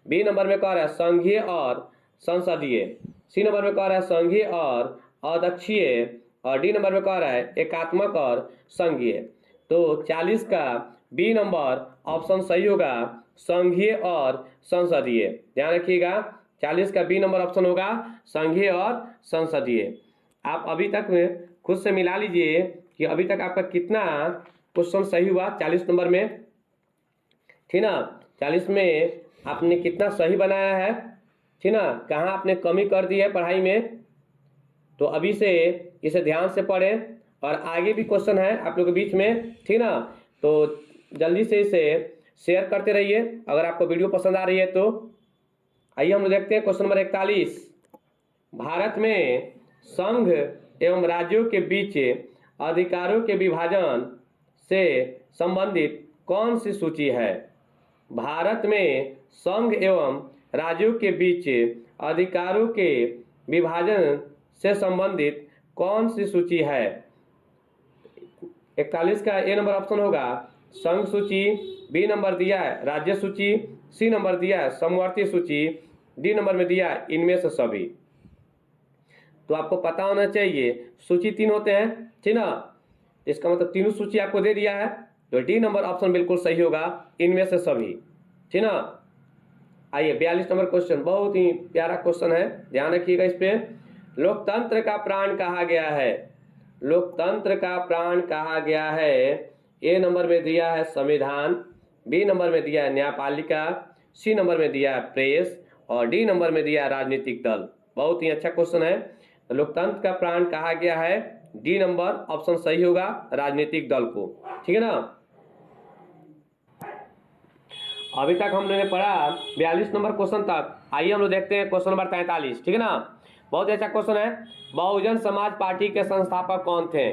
बी नंबर में कह रहा है संघीय और संसदीय, सी नंबर में कह रहा है संघीय और अध्यक्षीय, और डी नंबर में कह रहा है एकात्मक और संघीय। तो 40 का बी नंबर ऑप्शन सही होगा, संघीय और संसदीय। ध्यान रखिएगा, 40 का बी नंबर ऑप्शन होगा संघीय और संसदीय। आप अभी तक में खुद से मिला लीजिए कि अभी तक आपका कितना क्वेश्चन सही हुआ 40 नंबर में, ठीक ना। 40 में आपने कितना सही बनाया है, ठीक ना, कहाँ आपने कमी कर दी है पढ़ाई में। तो अभी से इसे ध्यान से पढ़ें, और आगे भी क्वेश्चन है आप लोगों के बीच में, ठीक ना। तो जल्दी से इसे शेयर करते रहिए अगर आपको वीडियो पसंद आ रही है तो। आइए हम देखते हैं क्वेश्चन नंबर 41। भारत में संघ एवं राज्यों के बीच अधिकारों के विभाजन से संबंधित कौन सी सूची है? भारत में संघ एवं राज्यों के बीच अधिकारों के विभाजन से संबंधित कौन सी सूची है? 41 का ए नंबर ऑप्शन होगा संघ सूची, बी नंबर दिया है राज्य सूची, सी नंबर दिया है समवर्ती सूची, डी नंबर में दिया है इनमें से सभी। तो आपको पता होना चाहिए सूची 3 होते हैं, ठीक ना, इसका मतलब तीनों सूची आपको दे दिया है, तो डी नंबर ऑप्शन बिल्कुल सही होगा, इनमें से सभी, ठीक ना। आइए 42 नंबर क्वेश्चन, बहुत ही प्यारा क्वेश्चन है, ध्यान रखिएगा इस पे। लोकतंत्र का प्राण कहा गया है? लोकतंत्र का प्राण कहा गया है, ए नंबर में दिया है संविधान, बी नंबर में दिया है न्यायपालिका, सी नंबर में दिया है प्रेस, और डी नंबर में दिया है राजनीतिक दल। बहुत ही अच्छा क्वेश्चन है। लोकतंत्र का प्राण कहा गया है, डी नंबर ऑप्शन सही होगा, राजनीतिक दल को, ठीक है ना। अभी तक हम लोगों ने पढ़ा 42 नंबर क्वेश्चन तक। आइए हम लोग देखते हैं क्वेश्चन नंबर 43, ठीक है ना। बहुत अच्छा क्वेश्चन है। बहुजन समाज पार्टी के संस्थापक कौन थे?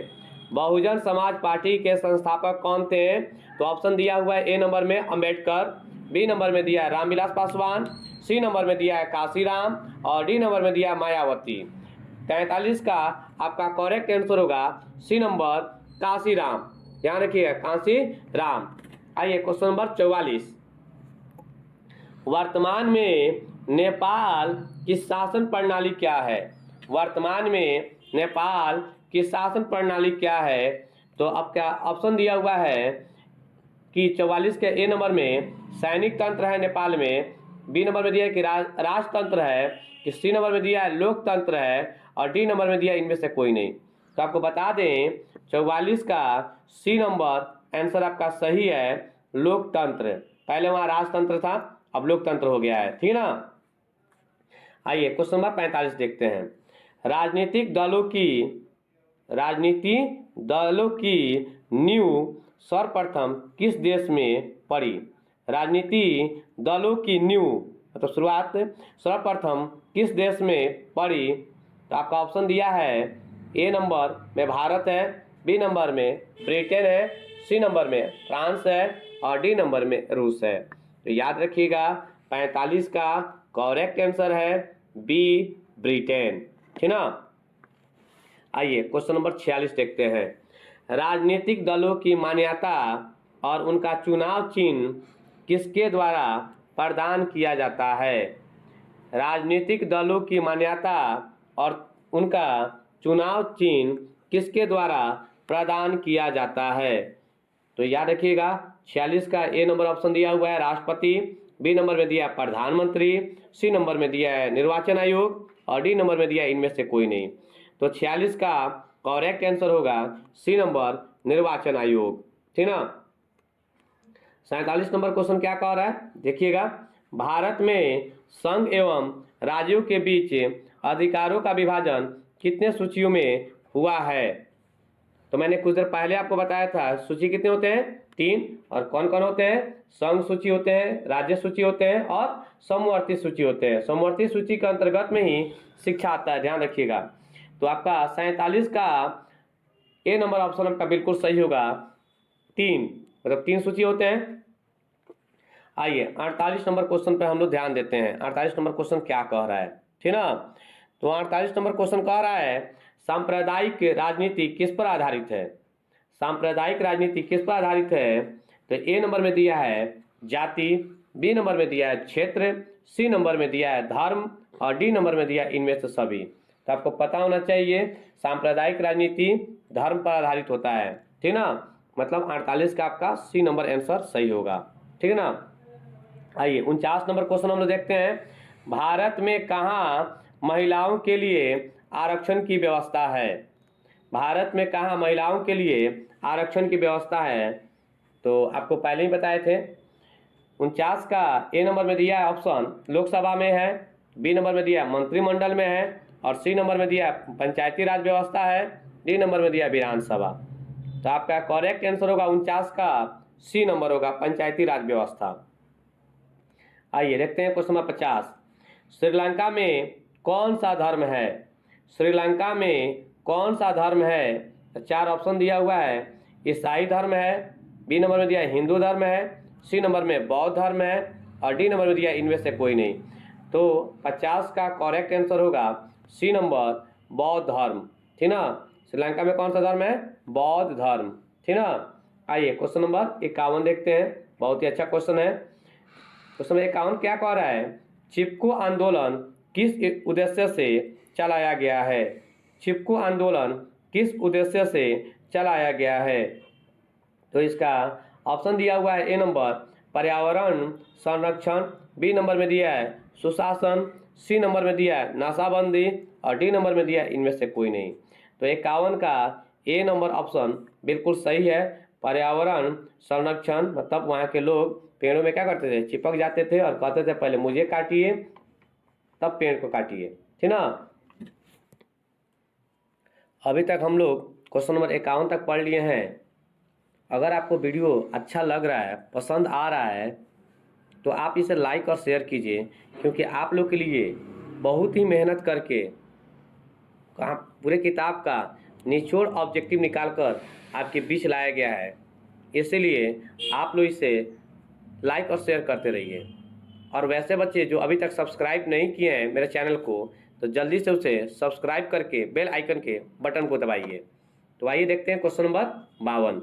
बहुजन समाज पार्टी के संस्थापक कौन थे? तो ऑप्शन दिया हुआ है ए नंबर में अंबेडकर, बी नंबर में दिया है रामविलास पासवान, सी नंबर में दिया है काशीराम, और डी नंबर में दिया है मायावती। 43 का आपका करेक्ट आंसर होगा सी नंबर काशीराम। ध्यान रखिएगा काशीराम। आइए क्वेश्चन नंबर 44। वर्तमान में नेपाल की शासन प्रणाली क्या है? वर्तमान में नेपाल की शासन प्रणाली क्या है? तो आपका ऑप्शन दिया हुआ है कि 44 के ए नंबर में सैनिक तंत्र है नेपाल में, बी नंबर में दिया है कि राजतंत्र है, कि सी नंबर में दिया है लोकतंत्र है, और डी नंबर में दिया इनमें से कोई नहीं। तो आपको बता दें 44 का सी नंबर आंसर आपका सही है, लोकतंत्र। पहले वहाँ राजतंत्र था, अब लोकतंत्र हो गया है, ठीक है ना। आइए क्वेश्चन नंबर 45 देखते हैं। राजनीतिक दलों की नींव सर्वप्रथम किस देश में पड़ी? राजनीति दलों की नींव मतलब शुरुआत सर्वप्रथम किस देश में पड़ी? तो आपका ऑप्शन दिया है ए नंबर में भारत है, बी नंबर में ब्रिटेन है, सी नंबर में फ्रांस है, और डी नंबर में रूस है। तो याद रखिएगा 45 का करेक्ट आंसर है बी ब्रिटेन, ठीक ना। आइए क्वेश्चन नंबर 46 देखते हैं। राजनीतिक दलों की मान्यता और उनका चुनाव चिन्ह किसके द्वारा प्रदान किया जाता है? राजनीतिक दलों की मान्यता और उनका चुनाव चिन्ह किसके द्वारा प्रदान किया जाता है? तो याद रखिएगा 46 का ए नंबर ऑप्शन दिया हुआ है राष्ट्रपति, बी नंबर में दिया है प्रधानमंत्री, सी नंबर में दिया है निर्वाचन आयोग, और डी नंबर में दिया है इनमें से कोई नहीं। तो 46 का करेक्ट आंसर होगा सी नंबर निर्वाचन आयोग, ठीक ना। 47 नंबर क्वेश्चन क्या कह रहा है देखिएगा। भारत में संघ एवं राज्यों के बीच अधिकारों का विभाजन कितने सूचियों में हुआ है? तो मैंने कुछ देर पहले आपको बताया था सूची कितने होते हैं? 3। और कौन कौन होते हैं? संघ सूची होते हैं, राज्य सूची होते हैं, और समवर्ती सूची होते हैं। समवर्ती सूची के अंतर्गत में ही शिक्षा आता है, ध्यान रखिएगा। तो आपका 47 का ए नंबर ऑप्शन आपका बिल्कुल सही होगा 3। मतलब 3 सूची होते हैं। आइए 48 नंबर क्वेश्चन पे हम लोग ध्यान देते हैं। 48 नंबर क्वेश्चन क्या कह रहा है, ठीक ना। तो 48 नंबर क्वेश्चन कह रहा है सांप्रदायिक राजनीति किस पर आधारित है। सांप्रदायिक राजनीति किस पर आधारित है। तो ए नंबर में दिया है जाति, बी नंबर में दिया है क्षेत्र, सी नंबर में दिया है धर्म और डी नंबर में दिया है इनमें से सभी। तो आपको पता होना चाहिए सांप्रदायिक राजनीति धर्म पर आधारित होता है, ठीक ना। मतलब 48 का आपका सी नंबर आंसर सही होगा, ठीक है ना। आइए 49 नंबर क्वेश्चन हम लोग देखते हैं। भारत में कहाँ महिलाओं के लिए आरक्षण की व्यवस्था है। भारत में कहाँ महिलाओं के लिए आरक्षण की व्यवस्था है। तो आपको पहले ही बताए थे। 49 का ए नंबर में दिया है ऑप्शन लोकसभा में है, बी नंबर में दिया है मंत्रिमंडल में है और सी नंबर में दिया है पंचायती राज व्यवस्था है, डी नंबर में दिया है विधानसभा। तो आपका करेक्ट आंसर होगा 49 का सी नंबर होगा पंचायती राज व्यवस्था। आइए देखते हैं क्वेश्चन नंबर 50। श्रीलंका में कौन सा धर्म है। श्रीलंका में कौन सा धर्म है। तो 4 ऑप्शन दिया हुआ है। ईसाई धर्म है, बी नंबर में दिया है हिंदू धर्म है, सी नंबर में बौद्ध धर्म है और डी नंबर में दिया है इनमें से कोई नहीं। तो 50 का करेक्ट आंसर होगा सी नंबर बौद्ध धर्म, ठीक ना। श्रीलंका में कौन सा धर्म है, बौद्ध धर्म, ठीक ना। आइए क्वेश्चन नंबर 51 देखते हैं। बहुत ही अच्छा क्वेश्चन है। क्वेश्चन नंबर 51 क्या कह रहा है चिपको आंदोलन किस उद्देश्य से चलाया गया है। चिपको आंदोलन किस उद्देश्य से चलाया गया है। तो इसका ऑप्शन दिया हुआ है ए नंबर पर्यावरण संरक्षण, बी नंबर में दिया है सुशासन, सी नंबर में दिया है नशाबंदी और डी नंबर में दिया है इनमें से कोई नहीं। तो 51 का ए नंबर ऑप्शन बिल्कुल सही है। पर्यावरण संरक्षण मतलब वहाँ के लोग पेड़ों में क्या करते थे, चिपक जाते थे और कहते थे पहले मुझे काटिए तब पेड़ को काटिए, ठीक ना। अभी तक हम लोग क्वेश्चन नंबर 51 तक पढ़ लिए हैं। अगर आपको वीडियो अच्छा लग रहा है, पसंद आ रहा है तो आप इसे लाइक और शेयर कीजिए, क्योंकि आप लोग के लिए बहुत ही मेहनत करके पूरे किताब का निचोड़ ऑब्जेक्टिव निकालकर आपके बीच लाया गया है। इसलिए आप लोग इसे लाइक और शेयर करते रहिए। और वैसे बच्चे जो अभी तक सब्सक्राइब नहीं किए हैं मेरे चैनल को, तो जल्दी से उसे सब्सक्राइब करके बेल आइकन के बटन को दबाइए। तो आइए देखते हैं क्वेश्चन नंबर 52।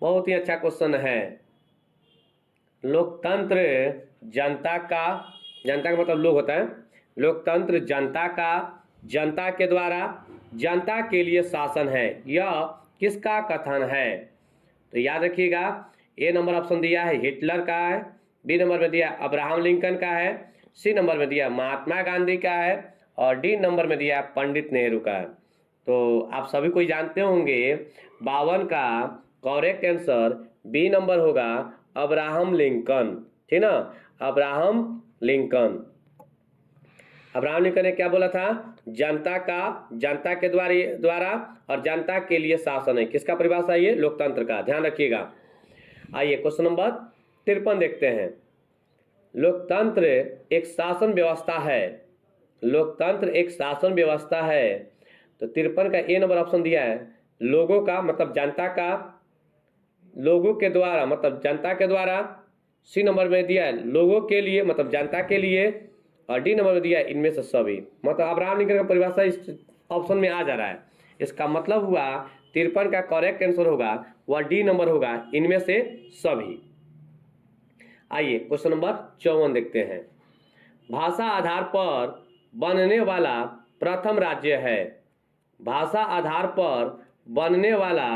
बहुत ही अच्छा क्वेश्चन है। लोकतंत्र जनता का मतलब लोग होता है। लोकतंत्र जनता का, जनता के द्वारा, जनता के लिए शासन है, यह किसका कथन है। तो याद रखिएगा ए नंबर ऑप्शन दिया है हिटलर का है, बी नंबर में दिया अब्राहम लिंकन का है, सी नंबर में दिया महात्मा गांधी का है और डी नंबर में दिया पंडित नेहरू का है। तो आप सभी कोई जानते होंगे 52 का करेक्ट आंसर बी नंबर होगा अब्राहम लिंकन, ठीक ना। Abraham Lincoln. अब्राहम लिंकन ने क्या बोला था, जनता का, जनता के द्वारा और जनता के लिए शासन है। किसका परिभाषा है ये, लोकतंत्र का, ध्यान रखिएगा। आइए क्वेश्चन नंबर 53 देखते हैं। लोकतंत्र एक शासन व्यवस्था है। लोकतंत्र एक शासन व्यवस्था है। तो 53 का ए नंबर ऑप्शन दिया है लोगों का मतलब जनता का, लोगों के द्वारा मतलब जनता के द्वारा, सी नंबर में दिया है लोगों के लिए मतलब जनता के लिए और डी नंबर में दिया है इनमें से सभी। मतलब अब्राहम लिंकन का परिभाषा इस ऑप्शन में आ जा रहा है। इसका मतलब हुआ 53 का करेक्ट आंसर होगा वह डी नंबर होगा इनमें से सभी। आइए क्वेश्चन नंबर 54 देखते हैं। भाषा आधार पर बनने वाला प्रथम राज्य है। भाषा आधार पर बनने वाला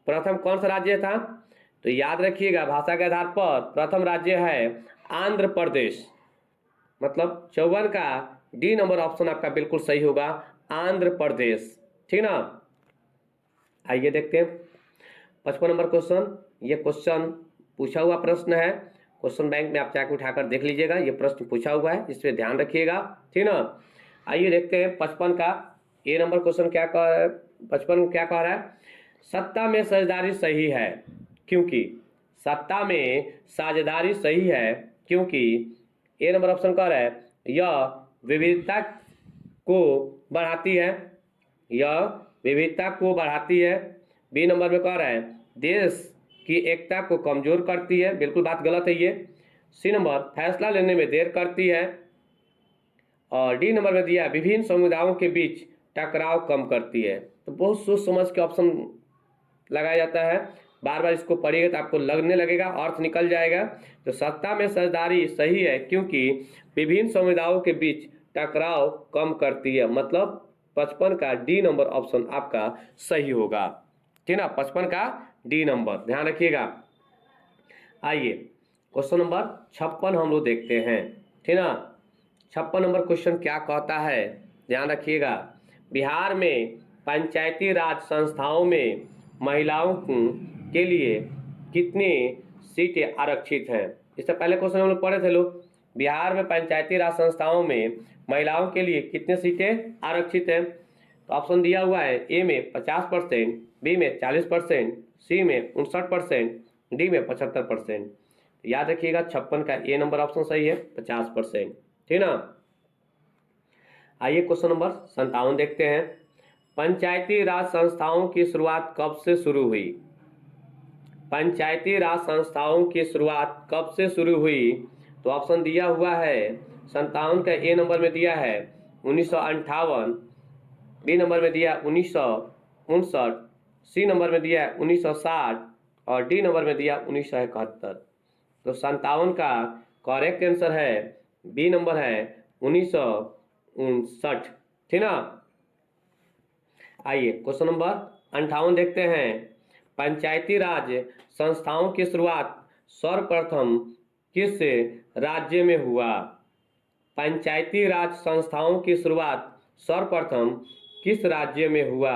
प्रथम कौन सा राज्य था। तो याद रखिएगा भाषा के आधार पर प्रथम राज्य है आंध्र प्रदेश। मतलब 54 का डी नंबर ऑप्शन आपका बिल्कुल सही होगा आंध्र प्रदेश, ठीक ना। आइए देखते हैं 55 नंबर क्वेश्चन। ये क्वेश्चन पूछा हुआ प्रश्न है। क्वेश्चन बैंक में आप जाकर उठाकर देख लीजिएगा, ये प्रश्न पूछा हुआ है, इस पर ध्यान रखिएगा, ठीक ना। आइए देखते हैं 55 का ए नंबर क्वेश्चन क्या कह रहा है। 55 क्या कह रहा है, सत्ता में साझेदारी सही है क्योंकि, सत्ता में साझेदारी सही है क्योंकि ए नंबर ऑप्शन कह रहा है यह विविधता को बढ़ाती है, यह विविधता को बढ़ाती है। बी नंबर में कह रहा है देश की एकता को कमजोर करती है, बिल्कुल बात गलत है ये। सी नंबर फैसला लेने में देर करती है। और डी नंबर में दिया विभिन्न समुदायों के बीच टकराव कम करती है। तो बहुत सोच समझ के ऑप्शन लगाया जाता है, बार बार इसको पढ़िएगा तो आपको लगने लगेगा, अर्थ निकल जाएगा। तो सत्ता में साझेदारी सही है क्योंकि विभिन्न समुदायों के बीच टकराव कम करती है, मतलब 55 का डी नंबर ऑप्शन आपका सही होगा। ठीक ना, 55 का डी नंबर, ध्यान रखिएगा। आइए क्वेश्चन नंबर 56 हम लोग देखते हैं। ठीक ना, 56 नंबर क्वेश्चन क्या कहता है, ध्यान रखिएगा। बिहार में पंचायती राज संस्थाओं में महिलाओं के लिए कितनी सीटें आरक्षित हैं। इससे पहले क्वेश्चन हम लोग पढ़े थे लोग, बिहार में पंचायती राज संस्थाओं में महिलाओं के लिए कितनी सीटें आरक्षित हैं। तो ऑप्शन दिया हुआ है ए में 50%, बी में 40%, सी में 59%, डी में 75%। याद रखिएगा 56 का ए नंबर ऑप्शन सही है, 50%। ठीक ना। आइए क्वेश्चन नंबर 57 देखते हैं। पंचायती राज संस्थाओं की शुरुआत कब से शुरू हुई। पंचायती राज संस्थाओं की शुरुआत कब से शुरू हुई। तो ऑप्शन दिया हुआ है 57 का ए नंबर में दिया है 1958, बी नंबर में दिया 1959, सी नंबर में दिया 1960 और डी नंबर में दिया 1971। तो 57 का करेक्ट आंसर है बी नंबर है 1959। ठीक ना। आइए क्वेश्चन नंबर 58 देखते हैं। पंचायती राज संस्थाओं की शुरुआत सर्वप्रथम किस राज्य में हुआ। पंचायती राज संस्थाओं की शुरुआत सर्वप्रथम किस राज्य में हुआ।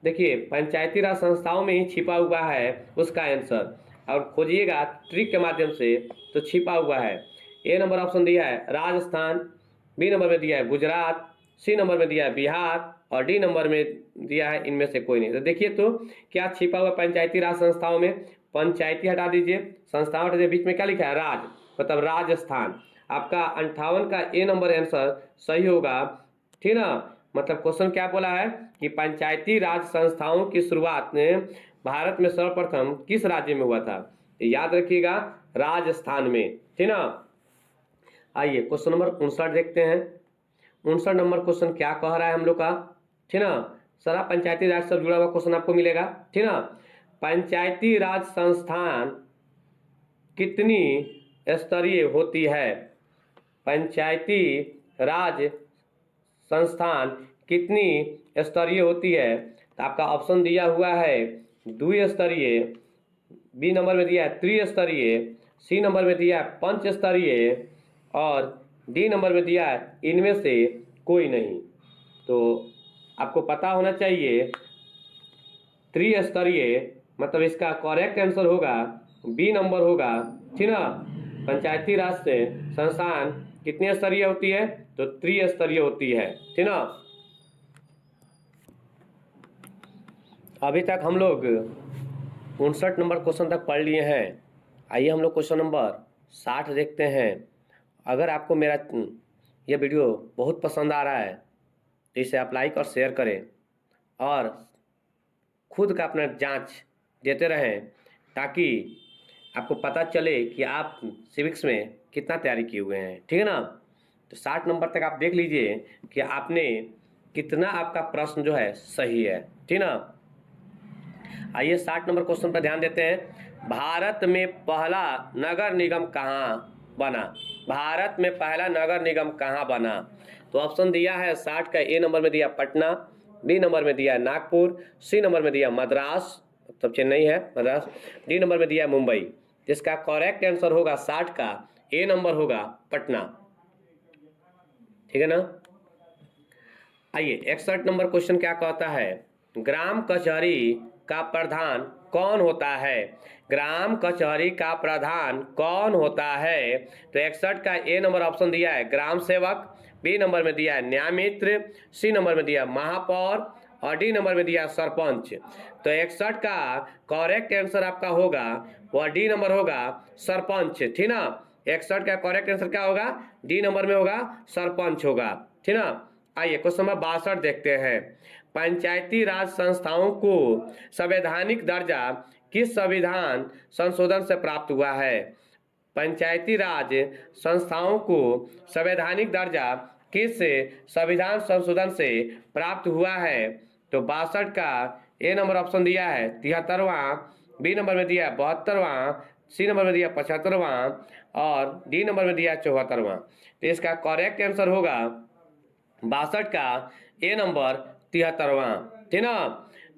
देखिए पंचायती राज संस्थाओं में ही छिपा हुआ है उसका आंसर, और खोजिएगा ट्रिक के माध्यम से तो छिपा हुआ है। ए नंबर ऑप्शन दिया है राजस्थान, बी नंबर में दिया है गुजरात, सी नंबर में दिया है बिहार और डी नंबर में दिया है इनमें से कोई नहीं। तो देखिए तो क्या छिपा हुआ पंचायती राज संस्थाओं में, पंचायती हटा दीजिए, संस्थाओं हटा दीजिए, बीच में क्या लिखा है राज, मतलब राजस्थान। आपका 58 का ए नंबर आंसर सही होगा। ठीक ना, मतलब क्वेश्चन क्या बोला है कि पंचायती राज संस्थाओं की शुरुआत ने भारत में सर्वप्रथम किस राज्य में हुआ था। याद रखिएगा राजस्थान में। ठीक ना। आइए क्वेश्चन नंबर 59 देखते हैं। 59 नंबर क्वेश्चन क्या कह रहा है हम लोग का। ठीक ना, सारा पंचायती राज से जुड़ा हुआ क्वेश्चन आपको मिलेगा। ठीक ना, पंचायती राज संस्थान कितनी स्तरीय होती है। पंचायती राज संस्थान कितनी स्तरीय होती है। तो आपका ऑप्शन दिया हुआ है द्विस्तरीय, बी नंबर में दिया है त्रिस्तरीय, सी नंबर में दिया है पंचस्तरीय और डी नंबर में दिया है इनमें से कोई नहीं। तो आपको पता होना चाहिए त्रिस्तरीय, मतलब इसका करेक्ट आंसर होगा बी नंबर होगा। ठीक ना, पंचायती राज से संस्थान कितनी स्तरीय होती है, तो त्रिस्तरीय होती है। ठीक ना। अभी तक हम लोग 59 नंबर क्वेश्चन तक पढ़ लिए हैं। आइए हम लोग क्वेश्चन नंबर 60 देखते हैं। अगर आपको मेरा यह वीडियो बहुत पसंद आ रहा है तो इसे आप लाइक और शेयर करें और खुद का अपना जांच देते रहें, ताकि आपको पता चले कि आप सिविक्स में कितना तैयारी किए हुए हैं। ठीक है ना। तो 60 नंबर तक आप देख लीजिए कि आपने कितना आपका प्रश्न जो है सही है। ठीक ना। आइए 60 नंबर क्वेश्चन पर ध्यान देते हैं। भारत में पहला नगर निगम कहाँ बना। भारत में पहला नगर निगम कहाँ बना। तो ऑप्शन दिया है 60 का ए नंबर में दिया पटना, बी नंबर में दिया नागपुर, सी नंबर में दिया मद्रास, मतलब चेन्नई है मद्रास, डी नंबर में दिया मुंबई। जिसका करेक्ट आंसर होगा 60 का ए नंबर होगा पटना। ठीक है ना। आइए 61 नंबर क्वेश्चन क्या कहता है। ग्राम कचहरी का प्रधान कौन होता है। ग्राम कचहरी का प्रधान कौन होता है। तो 61 का ए नंबर ऑप्शन दिया है ग्राम सेवक, बी नंबर में दिया है न्यायमित्र, सी नंबर में दिया महापौर और डी नंबर में दिया सरपंच। तो 61 का करेक्ट आंसर आपका होगा वह डी नंबर होगा सरपंच। ठीक ना, 61 का करेक्ट आंसर क्या होगा, डी नंबर में होगा सरपंच होगा। ठीक ना। आइए क्वेश्चन नंबर 62 देखते हैं। पंचायती राज संस्थाओं को संवैधानिक दर्जा किस संविधान संशोधन से प्राप्त हुआ है? पंचायती राज संस्थाओं को संवैधानिक दर्जा किस संविधान संशोधन से प्राप्त हुआ है? तो 62 का ए नंबर ऑप्शन दिया है 73वां, बी नंबर में दिया है 72वां, सी नंबर में दिया 75वां और डी नंबर में दिया 74वां। तो इसका करेक्ट आंसर होगा 62 का ए नंबर 73वां, ठीक ना।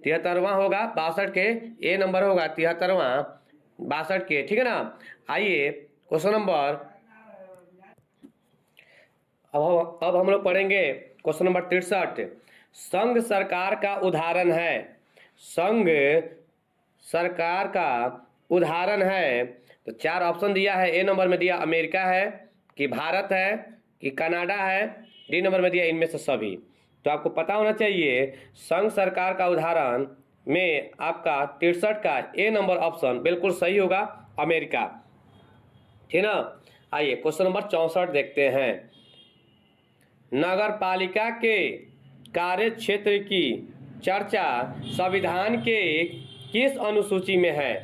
73वां होगा 62 के ए नंबर होगा 73वां 62 के, ठीक है ना। आइए क्वेश्चन नंबर अब हम लोग पढ़ेंगे क्वेश्चन नंबर 63। संघ सरकार का उदाहरण है, संघ सरकार का उदाहरण है। तो 4 ऑप्शन दिया है, ए नंबर में दिया अमेरिका है कि भारत है कि कनाडा है, डी नंबर में दिया इनमें से सभी। तो आपको पता होना चाहिए संघ सरकार का उदाहरण में आपका 63 का ए नंबर ऑप्शन बिल्कुल सही होगा, अमेरिका, ठीक ना। आइए क्वेश्चन नंबर 64 देखते हैं। नगर पालिका के कार्य क्षेत्र की चर्चा संविधान के किस अनुसूची में है?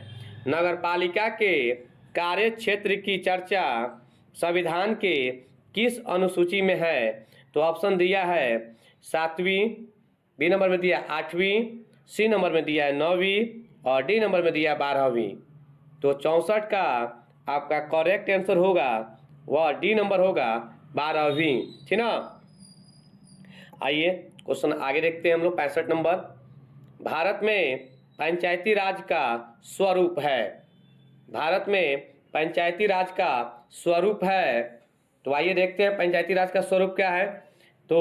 नगर पालिका के कार्य क्षेत्र की चर्चा संविधान के किस अनुसूची में है? तो ऑप्शन दिया है 7वीं, बी नंबर में दिया 8वीं, सी नंबर में दिया है 9वीं और डी नंबर में दिया 12वीं। तो 64 का आपका करेक्ट आंसर होगा वह डी नंबर होगा 12वीं, ठीक ना। आइए क्वेश्चन आगे देखते हैं हम लोग 65 नंबर। भारत में पंचायती राज का स्वरूप है, भारत में पंचायती राज का स्वरूप है। तो आइए देखते हैं पंचायती राज का स्वरूप क्या है। तो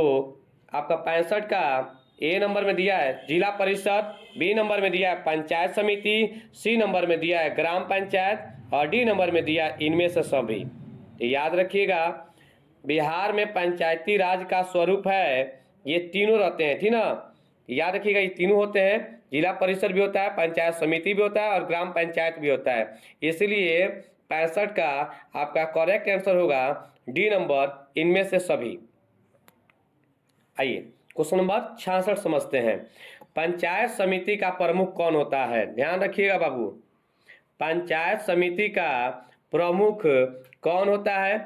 आपका 65 का ए नंबर में दिया है जिला परिषद, बी नंबर में दिया है पंचायत समिति, सी नंबर में दिया है ग्राम पंचायत और डी नंबर में दिया इनमें से सभी। तो याद रखिएगा बिहार में पंचायती राज का स्वरूप है ये तीनों रहते हैं, ठीक ना। याद रखिएगा ये तीनों होते हैं, जिला परिषद भी होता है, पंचायत समिति भी होता है और ग्राम पंचायत भी होता है। इसलिए 65 का आपका करेक्ट आंसर होगा डी नंबर इनमें से सभी। आइए क्वेश्चन नंबर 66 समझते हैं। पंचायत समिति का प्रमुख कौन होता है? ध्यान रखिएगा बाबू, पंचायत समिति का प्रमुख कौन होता है?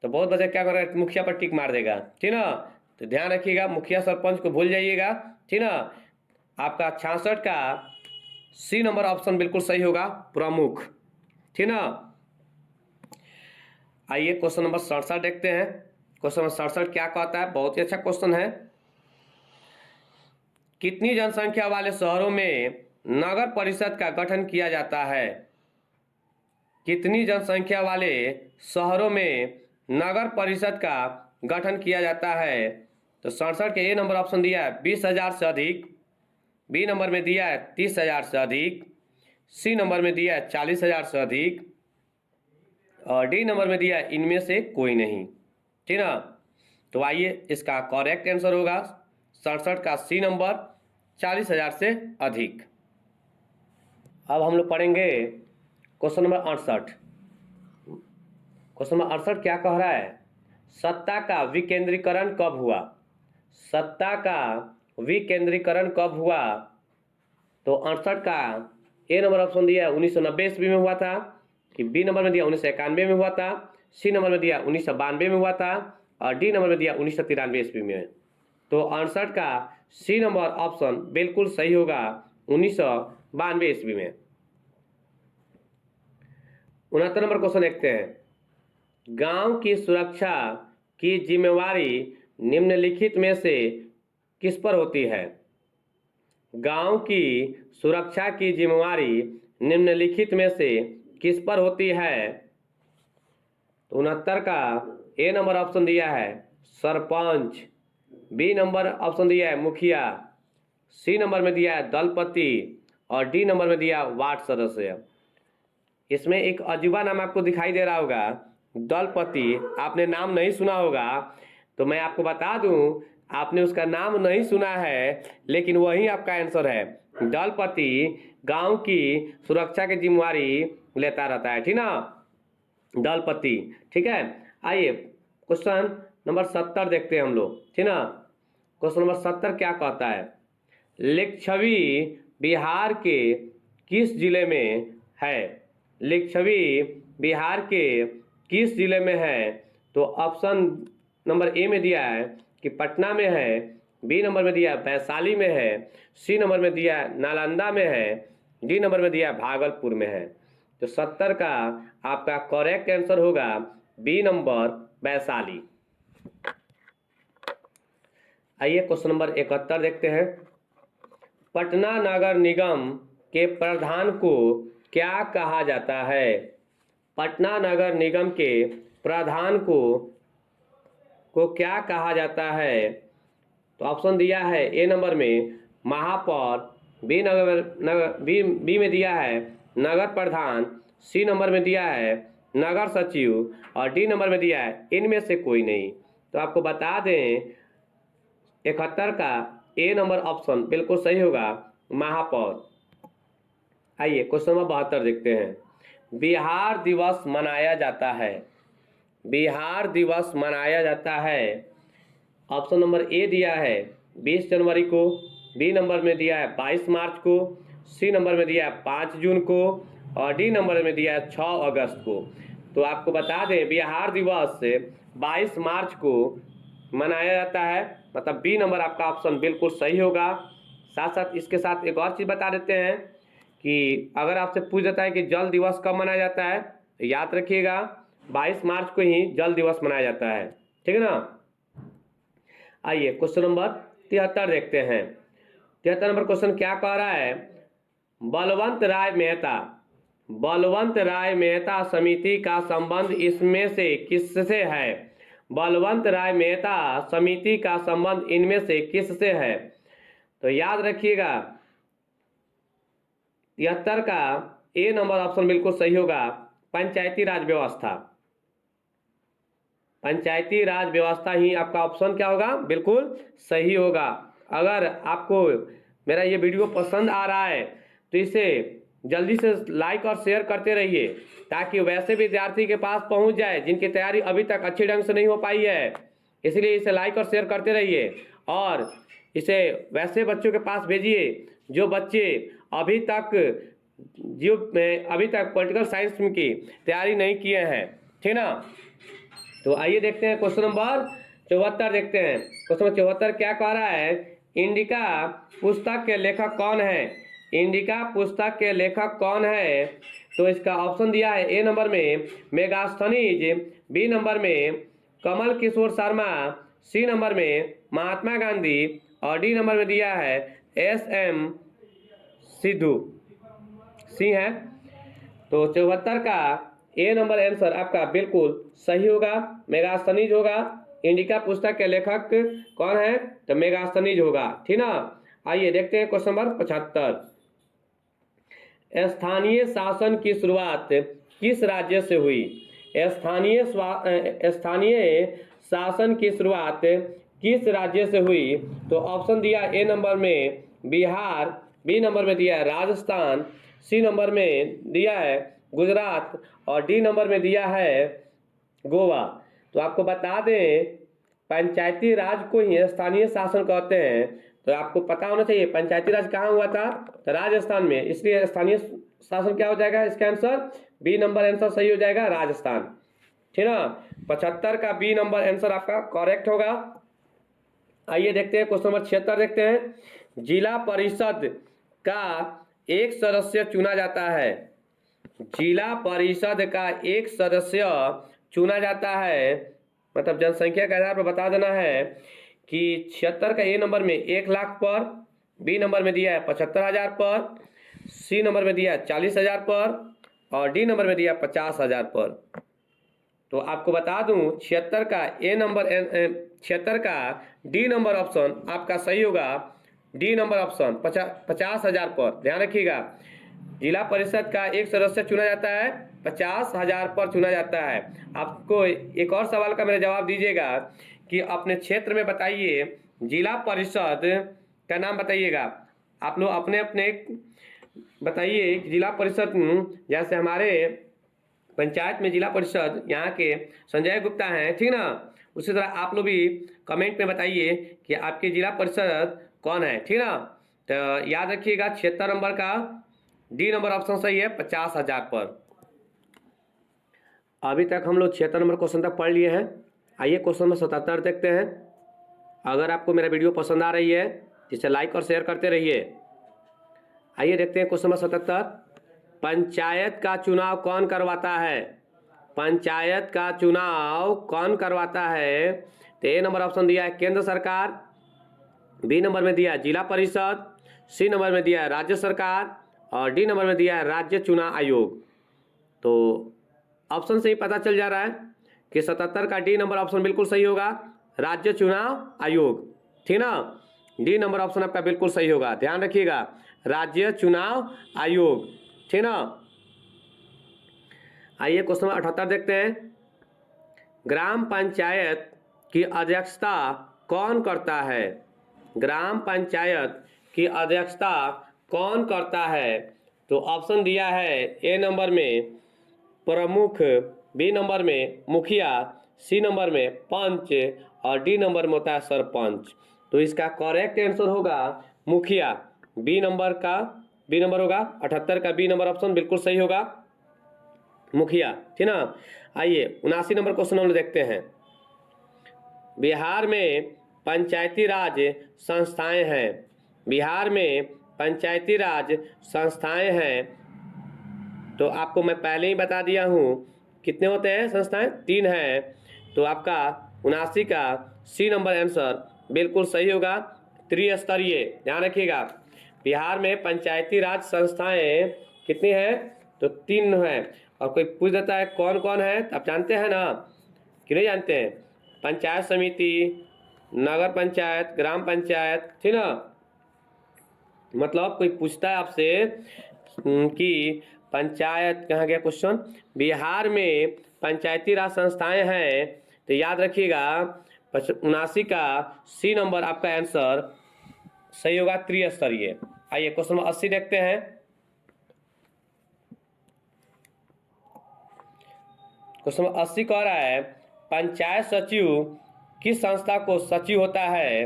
तो बहुत बच्चा क्या करेगा, मुखिया पर टिक मार देगा, ठीक ना। तो ध्यान रखिएगा मुखिया सरपंच को भूल जाइएगा, ठीक ना। आपका 66 का सी नंबर ऑप्शन बिल्कुल सही होगा, प्रमुख, ठीक ना। आइए क्वेश्चन नंबर 67 देखते हैं। क्वेश्चन नंबर 67 क्या कहता है, बहुत ही अच्छा क्वेश्चन है। कितनी जनसंख्या वाले शहरों में नगर परिषद का गठन किया जाता है? कितनी जनसंख्या वाले शहरों में नगर परिषद का गठन किया जाता है? तो 67 के ए नंबर ऑप्शन दिया है 20,000 से अधिक, बी नंबर में दिया है 30,000 से अधिक, सी नंबर में दिया है 40,000 से अधिक और डी नंबर में दिया है इनमें से कोई नहीं, ठीक ना। तो आइए इसका करेक्ट आंसर होगा 67 का सी नंबर 40,000 से अधिक। अब हम लोग पढ़ेंगे क्वेश्चन नंबर 68। क्वेश्चन नंबर 68 क्या कह रहा है, सत्ता का विकेंद्रीकरण कब हुआ? सत्ता का विकेंद्रीकरण कब हुआ? तो 68 का ए नंबर ऑप्शन दिया 1990 ईस्वी में हुआ था कि बी नंबर में दिया 1991 में हुआ था, सी नंबर में दिया 1992 में हुआ था और डी नंबर में दिया 1993 ईस्वी में। तो 68 का सी नंबर ऑप्शन बिल्कुल सही होगा 1992 ईस्वी में। 69 नंबर क्वेश्चन देखते हैं। गांव की सुरक्षा की जिम्मेवारी निम्नलिखित में से किस पर होती है? गांव की सुरक्षा की जिम्मेवारी निम्नलिखित में से किस पर होती है? तो 69 का ए नंबर ऑप्शन दिया है सरपंच, बी नंबर ऑप्शन दिया है मुखिया, सी नंबर में दिया है दलपति और डी नंबर में दिया वार्ड सदस्य। इसमें एक अजूबा नाम आपको दिखाई दे रहा होगा, दलपति, आपने नाम नहीं सुना होगा। तो मैं आपको बता दूं आपने उसका नाम नहीं सुना है लेकिन वही आपका आंसर है। दलपति गांव की सुरक्षा की जिम्मेवारी लेता रहता है, ठीक ना, दलपति, ठीक है। आइए क्वेश्चन नंबर 70 देखते हैं हम लोग, ठीक ना। क्वेश्चन नंबर 70 क्या कहता है? लिच्छवी बिहार के किस जिले में है? लिच्छवी बिहार के किस जिले में है? तो ऑप्शन नंबर ए में दिया है कि पटना में है, बी नंबर में दिया है वैशाली में है, सी नंबर में दिया है नालंदा में है, डी नंबर में दिया है भागलपुर में है। तो 70 का आपका करेक्ट आंसर होगा बी नंबर वैशाली। आइए क्वेश्चन नंबर 71 देखते हैं। पटना नगर निगम के प्रधान को क्या कहा जाता है? पटना नगर निगम के प्रधान को क्या कहा जाता है? तो ऑप्शन दिया है ए नंबर में महापौर, बी बी में दिया है नगर प्रधान, सी नंबर में दिया है नगर सचिव और डी नंबर में दिया है इनमें से कोई नहीं। तो आपको बता दें 71 का ए नंबर ऑप्शन बिल्कुल सही होगा, महापौर। आइए क्वेश्चन नंबर 72 देखते हैं। बिहार दिवस मनाया जाता है, बिहार दिवस मनाया जाता है। ऑप्शन नंबर ए दिया है 20 जनवरी को, बी नंबर में दिया है 22 मार्च को, सी नंबर में दिया है 5 जून को और डी नंबर में दिया है 6 अगस्त को। तो आपको बता दें बिहार दिवस 22 मार्च को मनाया जाता है, मतलब बी नंबर आपका ऑप्शन बिल्कुल सही होगा। साथ साथ इसके साथ एक और चीज़ बता देते हैं कि अगर आपसे पूछ जाता है कि जल दिवस कब मनाया जाता है, तो याद रखिएगा 22 मार्च को ही जल दिवस मनाया जाता है, ठीक है ना। आइए क्वेश्चन नंबर 73 देखते हैं। 73 नंबर क्वेश्चन क्या कह रहा है? बलवंत राय मेहता, बलवंत राय मेहता समिति का संबंध इसमें से किससे है? बलवंत राय मेहता समिति का संबंध इनमें से किससे है? तो याद रखिएगा 73 का ए नंबर ऑप्शन बिल्कुल सही होगा, पंचायती राज व्यवस्था। पंचायती राज व्यवस्था ही आपका ऑप्शन क्या होगा, बिल्कुल सही होगा। अगर आपको मेरा ये वीडियो पसंद आ रहा है तो इसे जल्दी से लाइक और शेयर करते रहिए ताकि वैसे विद्यार्थी के पास पहुंच जाए जिनकी तैयारी अभी तक अच्छी ढंग से नहीं हो पाई है। इसलिए इसे लाइक और शेयर करते रहिए और इसे वैसे बच्चों के पास भेजिए जो बच्चे अभी तक पॉलिटिकल साइंस की तैयारी नहीं किए हैं, ठीक ना। तो आइए देखते हैं क्वेश्चन नंबर 74 देखते हैं। क्वेश्चन नंबर 74 क्या कह रहा है? इंडिका पुस्तक के लेखक कौन है? इंडिका पुस्तक के लेखक कौन है? तो इसका ऑप्शन दिया है ए नंबर में मेगास्थनीज, बी नंबर में कमल किशोर शर्मा, सी नंबर में महात्मा गांधी और डी नंबर में दिया है SM सिद्धू, सी है। तो 74 का ए नंबर आंसर आपका बिल्कुल सही होगा, मेगास्थनीज होगा। इंडिका पुस्तक के लेखक कौन है? तो मेगास्थनीज होगा, ठीक ना। आइए देखते हैं क्वेश्चन नंबर 75। स्थानीय शासन की शुरुआत किस राज्य से हुई? स्थानीय शासन की शुरुआत किस राज्य से हुई? तो ऑप्शन दिया ए नंबर में बिहार, बी नंबर में दिया है राजस्थान, सी नंबर में दिया है गुजरात और डी नंबर में दिया है गोवा। तो आपको बता दें पंचायती राज को ही स्थानीय शासन कहते हैं, तो आपको पता होना चाहिए पंचायती राज कहाँ हुआ था, तो राजस्थान में। इसलिए स्थानीय शासन क्या हो जाएगा, इसका आंसर बी नंबर आंसर सही हो जाएगा, राजस्थान, ठीक ना। 75 का बी नंबर आंसर आपका करेक्ट होगा। आइए देखते हैं क्वेश्चन नंबर 76 देखते हैं। जिला परिषद का एक सदस्य चुना जाता है, जिला परिषद का एक सदस्य चुना जाता है, मतलब जनसंख्या के आधार पर बता देना है कि 76 का ए नंबर में 1 लाख पर, बी नंबर में दिया है 75,000 पर, सी नंबर में दिया है 40,000 पर और डी नंबर में दिया है 50,000 पर। तो आपको बता दूं 76 का ए नंबर 76 का डी नंबर ऑप्शन आपका सही होगा, डी नंबर ऑप्शन 50,000 पर। ध्यान रखिएगा जिला परिषद का एक सदस्य चुना जाता है, 50,000 पर चुना जाता है। आपको एक और सवाल का मेरा जवाब दीजिएगा कि अपने क्षेत्र में बताइए जिला परिषद का नाम बताइएगा। आप लोग अपने अपने बताइए जिला परिषद, जैसे हमारे पंचायत में जिला परिषद यहाँ के संजय गुप्ता हैं, ठीक ना, उसी तरह आप लोग भी कमेंट में बताइए कि आपके जिला परिषद कौन है, ठीक ना। तो याद रखिएगा 76 नंबर का डी नंबर ऑप्शन सही है 50,000 पर। अभी तक हम लोग 76 नंबर क्वेश्चन तक पढ़ लिए हैं। आइए क्वेश्चन नंबर 77 देखते हैं। अगर आपको मेरा वीडियो पसंद आ रही है इसे लाइक और शेयर करते रहिए। आइए देखते हैं क्वेश्चन नंबर 77। पंचायत का चुनाव कौन करवाता है? पंचायत का चुनाव कौन करवाता है? तो ए नंबर ऑप्शन दिया है केंद्र सरकार, बी नंबर में दिया है जिला परिषद, सी नंबर में दिया है राज्य सरकार और डी नंबर में दिया है राज्य चुनाव आयोग। तो ऑप्शन से ही पता चल जा रहा है कि 77 का डी नंबर ऑप्शन बिल्कुल सही होगा, राज्य चुनाव आयोग, ठीक ना। डी नंबर ऑप्शन आपका बिल्कुल सही होगा, ध्यान रखिएगा, राज्य चुनाव आयोग, ठीक ना। आइए क्वेश्चन नंबर 78 देखते हैं। ग्राम पंचायत की अध्यक्षता कौन करता है? ग्राम पंचायत की अध्यक्षता कौन करता है? तो ऑप्शन दिया है ए नंबर में प्रमुख, बी नंबर में मुखिया, सी नंबर में पंच और डी नंबर में होता है सरपंच। तो इसका करेक्ट आंसर होगा मुखिया, बी नंबर होगा 78 का बी नंबर ऑप्शन बिल्कुल सही होगा, मुखिया, ठीक ना। आइए 79 नंबर क्वेश्चन हम लोग देखते हैं। बिहार में पंचायती राज संस्थाएं हैं। बिहार में पंचायती राज संस्थाएं हैं। तो आपको मैं पहले ही बता दिया हूँ कितने होते हैं संस्थाएं, 3 हैं। तो आपका 79 का सी नंबर आंसर बिल्कुल सही होगा, त्रिस्तरीय। ध्यान रखिएगा, बिहार में पंचायती राज संस्थाएं कितनी हैं? तो 3 हैं। और कोई पूछ देता है कौन कौन है, तो आप जानते हैं ना कि नहीं जानते हैं? पंचायत समिति, नगर पंचायत, ग्राम पंचायत, ठीक ना। मतलब कोई पूछता है आपसे कि पंचायत, कहाँ गया क्वेश्चन, बिहार में पंचायती राज संस्थाएं हैं, तो याद रखिएगा 79 का सी नंबर आपका आंसर सही होगा, त्रिस्तरीय। आइए क्वेश्चन नंबर 80 देखते हैं। क्वेश्चन नंबर 80 कह रहा है पंचायत सचिव किस संस्था को सचिव होता है?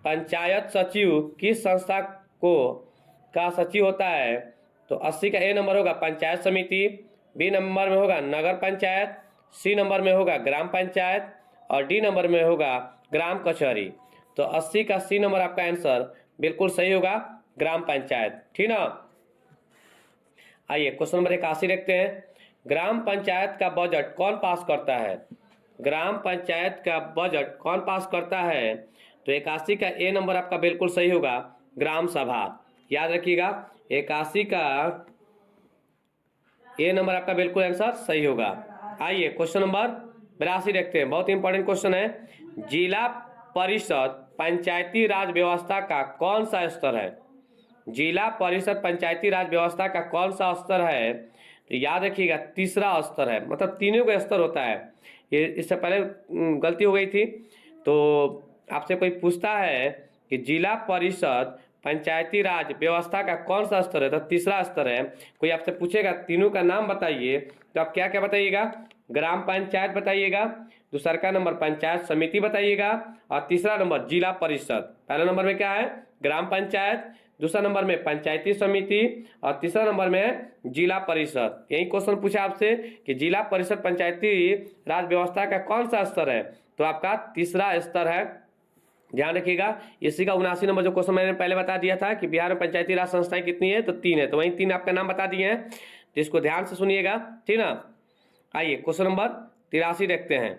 पंचायत सचिव किस संस्था को का सचिव होता है? तो 80 का ए नंबर होगा पंचायत समिति, बी नंबर में होगा नगर पंचायत, सी नंबर में होगा ग्राम पंचायत और डी नंबर में होगा ग्राम कचहरी। तो 80 का सी नंबर आपका आंसर बिल्कुल सही होगा, ग्राम पंचायत, ठीक ना। आइए क्वेश्चन नंबर 81 देखते हैं। ग्राम पंचायत का बजट कौन पास करता है? ग्राम पंचायत का बजट कौन पास करता है? तो 81 का ए नंबर आपका बिल्कुल सही होगा, ग्राम सभा। याद रखिएगा 81 का ए नंबर आपका बिल्कुल आंसर सही होगा। आइए क्वेश्चन नंबर 82 देखते हैं, बहुत इंपॉर्टेंट क्वेश्चन है। जिला परिषद पंचायती राज व्यवस्था का कौन सा स्तर है? जिला परिषद पंचायती राज व्यवस्था का कौन सा स्तर है? तो याद रखिएगा तीसरा स्तर है, मतलब तीनों का स्तर होता है। ये इससे पहले गलती हो गई थी। तो आपसे कोई पूछता है कि जिला परिषद पंचायती राज व्यवस्था का कौन सा स्तर है, तो तीसरा स्तर है। कोई आपसे पूछेगा तीनों का नाम बताइए, तो आप क्या क्या बताइएगा? ग्राम पंचायत बताइएगा, दूसरा का नंबर पंचायत समिति बताइएगा और तीसरा नंबर जिला परिषद। पहला नंबर में क्या है? ग्राम पंचायत, दूसरा नंबर में पंचायती समिति और तीसरा नंबर में है जिला परिषद। यही क्वेश्चन पूछा आपसे कि जिला परिषद पंचायती राज व्यवस्था का कौन सा स्तर है, तो आपका तीसरा स्तर है। ध्यान रखिएगा, इसी का 79 नंबर जो क्वेश्चन मैंने पहले बता दिया था कि बिहार में पंचायती राज संस्थाएं कितनी है, तो 3 है। तो वही 3 आपका नाम बता दिए हैं, तो इसको ध्यान से सुनिएगा, ठीक ना। आइए क्वेश्चन नंबर 83 देखते हैं।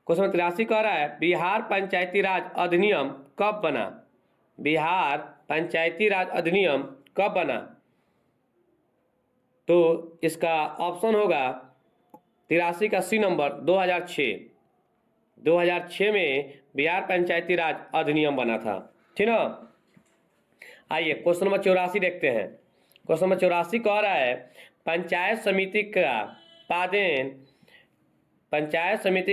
क्वेश्चन नंबर 83 कह रहा है बिहार पंचायती राज अधिनियम कब बना? बिहार पंचायती राज अधिनियम कब बना? तो इसका ऑप्शन होगा 83 का सी नंबर 2006। 2006 में बिहार पंचायती राज अधिनियम बना था, ठीक ना। आइए क्वेश्चन नंबर 84 देखते हैं। क्वेश्चन नंबर 84 कह रहा है पंचायत समिति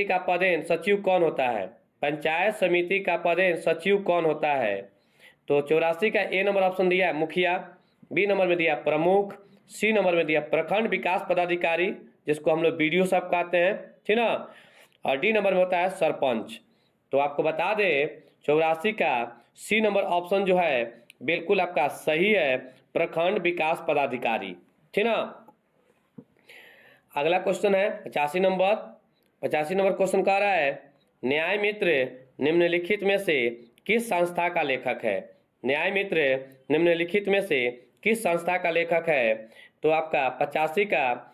का पदेन सचिव कौन होता है? पंचायत समिति का पदेन सचिव कौन होता है? तो 84 का ए नंबर ऑप्शन दिया है मुखिया, बी नंबर में दिया प्रमुख, सी नंबर में दिया प्रखंड विकास पदाधिकारी, जिसको हम लोग BDO साहब कहते हैं, ठीक ना। और डी नंबर में होता है सरपंच। तो आपको बता दें 84 का सी नंबर ऑप्शन जो है बिल्कुल आपका सही है, प्रखंड विकास पदाधिकारी। ठीक ना। अगला क्वेश्चन है 85 नंबर क्वेश्चन कह रहा है न्याय मित्र निम्नलिखित में से किस संस्था का लेखक है। न्याय मित्र निम्नलिखित में से किस संस्था का लेखक है। तो आपका 85 का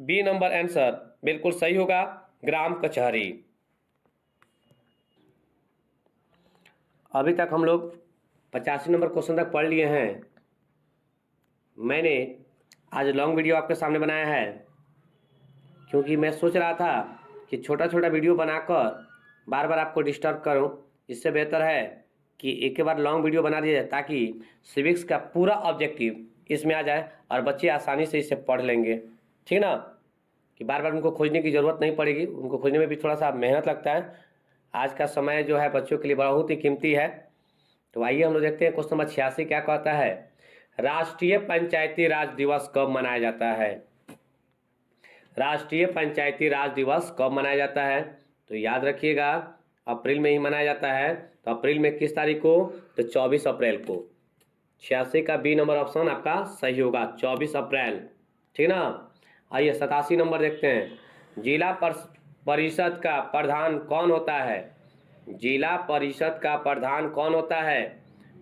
बी नंबर आंसर बिल्कुल सही होगा, ग्राम कचहरी। अभी तक हम लोग 85 नंबर क्वेश्चन तक पढ़ लिए हैं। मैंने आज लॉन्ग वीडियो आपके सामने बनाया है क्योंकि मैं सोच रहा था कि छोटा छोटा वीडियो बनाकर बार बार आपको डिस्टर्ब करूं, इससे बेहतर है कि एक के बाद लॉन्ग वीडियो बना दिया जाए ताकि सिविक्स का पूरा ऑब्जेक्टिव इसमें आ जाए और बच्चे आसानी से इसे पढ़ लेंगे। ठीक ना, कि बार बार उनको खोजने की ज़रूरत नहीं पड़ेगी। उनको खोजने में भी थोड़ा सा मेहनत लगता है। आज का समय जो है बच्चों के लिए बहुत ही कीमती है। तो आइए हम लोग देखते हैं क्वेश्चन नंबर 86 क्या कहता है। राष्ट्रीय पंचायती राज दिवस कब मनाया जाता है। राष्ट्रीय पंचायती राज दिवस कब मनाया जाता है। तो याद रखिएगा अप्रैल में ही मनाया जाता है। तो अप्रैल में किस तारीख को। तो 24 अप्रैल को। 86 का बी नंबर ऑप्शन आपका सही होगा, 24 अप्रैल। ठीक ना। आइए 87 नंबर देखते हैं। जिला परिषद का प्रधान कौन होता है। जिला परिषद का प्रधान कौन होता है।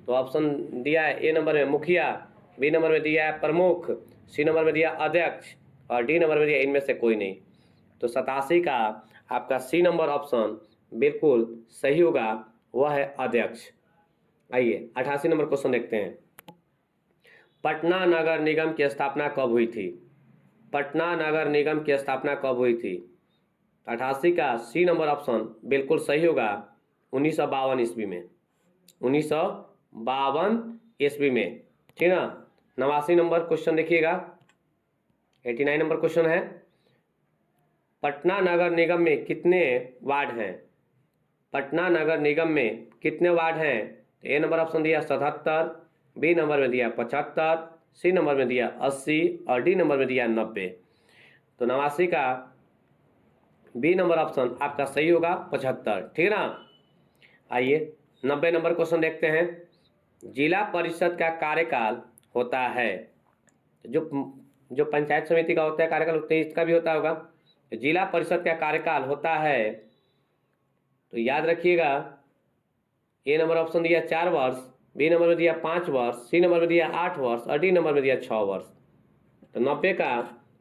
तो ऑप्शन दिया है ए नंबर में मुखिया, बी नंबर में दिया है प्रमुख, सी नंबर में दिया अध्यक्ष और डी नंबर में दिया इनमें से कोई नहीं। तो 87 का आपका सी नंबर ऑप्शन बिल्कुल सही होगा, वह है अध्यक्ष। आइए 88 नंबर क्वेश्चन देखते हैं। पटना नगर निगम की स्थापना कब हुई थी। पटना नगर निगम की स्थापना कब हुई थी। 88 का सी नंबर ऑप्शन बिल्कुल सही होगा, 1952 ईस्वी में। 1952 ईस्वी में। ठीक ना। 89 नंबर क्वेश्चन देखिएगा। 89 नंबर क्वेश्चन है पटना नगर निगम में कितने वार्ड हैं। पटना नगर निगम में कितने वार्ड हैं। तो ए नंबर ऑप्शन दिया 77, बी नंबर में दिया 75, सी नंबर में दिया 80 और डी नंबर में दिया 90। तो 89 का बी नंबर ऑप्शन आपका सही होगा 75। ठीक ना। आइए 90 नंबर क्वेश्चन देखते हैं। जिला परिषद का कार्यकाल होता है, जो पंचायत समिति का होता है कार्यकाल उतने इसका भी होता होगा। जिला परिषद का कार्यकाल होता है तो याद रखिएगा ए नंबर ऑप्शन दिया 4 वर्ष, बी नंबर में दिया 5 वर्ष, सी नंबर में दिया 8 वर्ष और डी नंबर में दिया 6 वर्ष। तो 90 का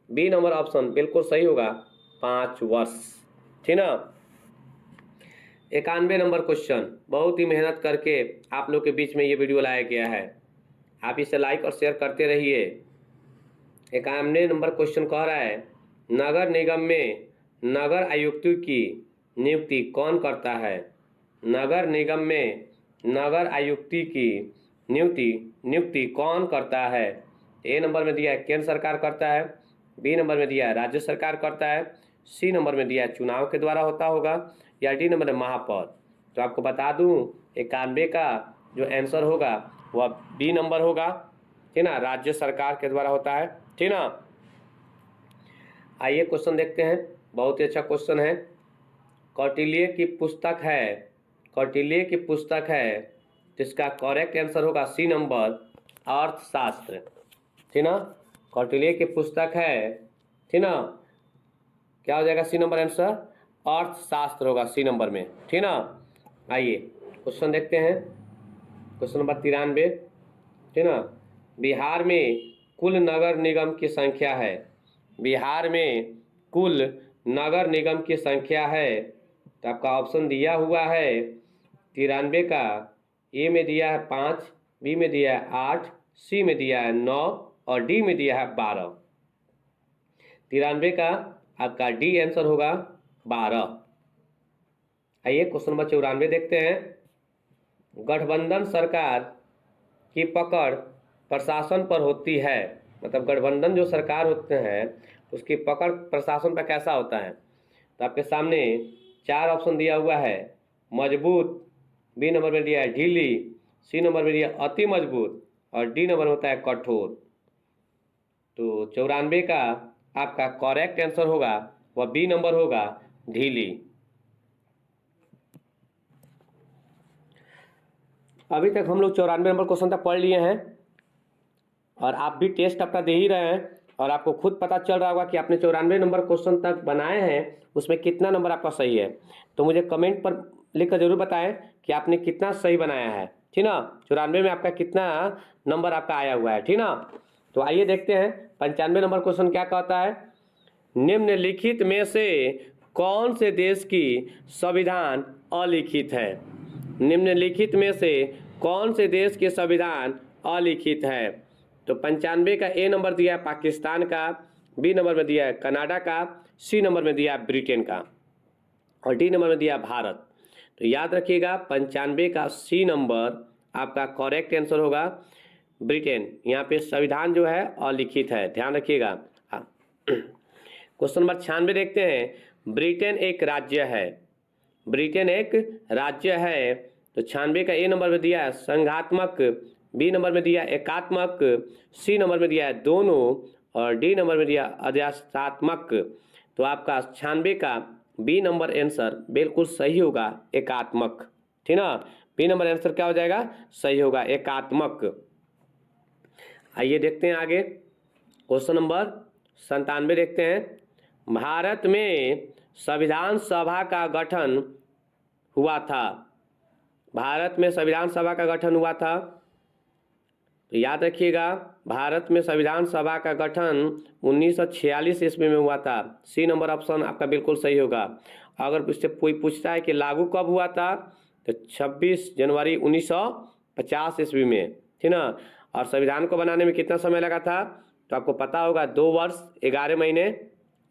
बी नंबर ऑप्शन बिल्कुल सही होगा, 5 वर्ष। ठीक ना। 91 नंबर क्वेश्चन बहुत ही मेहनत करके आप लोग के बीच में ये वीडियो लाया गया है। आप इसे लाइक और शेयर करते रहिए। 91 नंबर क्वेश्चन कह रहा है नगर निगम में नगर आयुक्त की नियुक्ति कौन करता है। नगर निगम में नगर आयुक्त की नियुक्ति कौन करता है। ए नंबर में दिया है केंद्र सरकार करता है, बी नंबर में दिया है राज्य सरकार करता है, सी नंबर में दिया है चुनाव के द्वारा होता होगा या डी नंबर में महापौर। तो आपको बता दूं 91 का जो आंसर होगा वह बी नंबर होगा। ठीक ना, राज्य सरकार के द्वारा होता है। ठीक ना। आइए क्वेश्चन देखते हैं, बहुत ही अच्छा क्वेश्चन है। कौटिल्य की पुस्तक है जिसका करेक्ट आंसर होगा सी नंबर अर्थशास्त्र। ठीक ना। कौटिल्य की पुस्तक है, ठीक ना, क्या हो जाएगा सी नंबर आंसर अर्थशास्त्र होगा सी नंबर में। ठीक ना। आइए क्वेश्चन देखते हैं, क्वेश्चन नंबर 93। ठीक ना। बिहार में कुल नगर निगम की संख्या है। बिहार में कुल नगर निगम की संख्या है तो आपका ऑप्शन दिया हुआ है 93 का ए में दिया है 5, बी में दिया है 8, सी में दिया है 9 और डी में दिया है 12। 93 का आपका डी आंसर होगा 12। आइए क्वेश्चन नंबर 94 देखते हैं। गठबंधन सरकार की पकड़ प्रशासन पर होती है, मतलब गठबंधन जो सरकार होते हैं उसकी पकड़ प्रशासन पर कैसा होता है। तो आपके सामने 4 ऑप्शन दिया हुआ है, मजबूत, बी नंबर में दिया है ढीली, सी नंबर में दिया अति मजबूत और डी नंबर में होता है कठोर। तो 94 का आपका करेक्ट आंसर होगा वह बी नंबर होगा ढीली। अभी तक हम लोग 94 नंबर क्वेश्चन तक पढ़ लिए हैं और आप भी टेस्ट अपना दे ही रहे हैं और आपको खुद पता चल रहा होगा कि आपने 94 नंबर क्वेश्चन तक बनाए हैं, उसमें कितना नंबर आपका सही है। तो मुझे कमेंट पर लिख कर जरूर बताएं कि आपने कितना सही बनाया है, ठीक ना। 94 में आपका कितना नंबर आपका आया हुआ है, ठीक ना। तो आइए देखते हैं 95 नंबर क्वेश्चन क्या कहता है। निम्नलिखित में से कौन से देश की संविधान अलिखित है। निम्नलिखित में से कौन से देश के संविधान अलिखित है। तो 95 का ए नंबर दिया है पाकिस्तान का, बी नंबर में दिया है कनाडा का, सी नंबर में दिया है ब्रिटेन का और डी नंबर में दिया है भारत। तो याद रखिएगा 95 का सी नंबर आपका करेक्ट आंसर होगा ब्रिटेन। यहाँ पे संविधान जो है अलिखित है, ध्यान रखिएगा। क्वेश्चन नंबर 96 देखते हैं। ब्रिटेन एक राज्य है। ब्रिटेन एक राज्य है। तो 96 का ए नंबर में दिया है संघात्मक, बी नंबर में दिया एकात्मक, सी नंबर में दिया है दोनों और डी नंबर में दिया अध्यात्मक। तो आपका 96 का बी नंबर आंसर बिल्कुल सही होगा एकात्मक, ठीक ना। बी नंबर आंसर क्या हो जाएगा, सही होगा एकात्मक। आइए देखते हैं आगे क्वेश्चन नंबर 97 देखते हैं। भारत में संविधान सभा का गठन हुआ था। भारत में संविधान सभा का गठन हुआ था। तो याद रखिएगा भारत में संविधान सभा का गठन 1946 ईस्वी में हुआ था। सी नंबर ऑप्शन आपका बिल्कुल सही होगा। अगर उससे कोई पूछता है कि लागू कब हुआ था तो 26 जनवरी 1950 ईस्वी में, ठीक ना। और संविधान को बनाने में कितना समय लगा था तो आपको पता होगा 2 वर्ष 11 महीने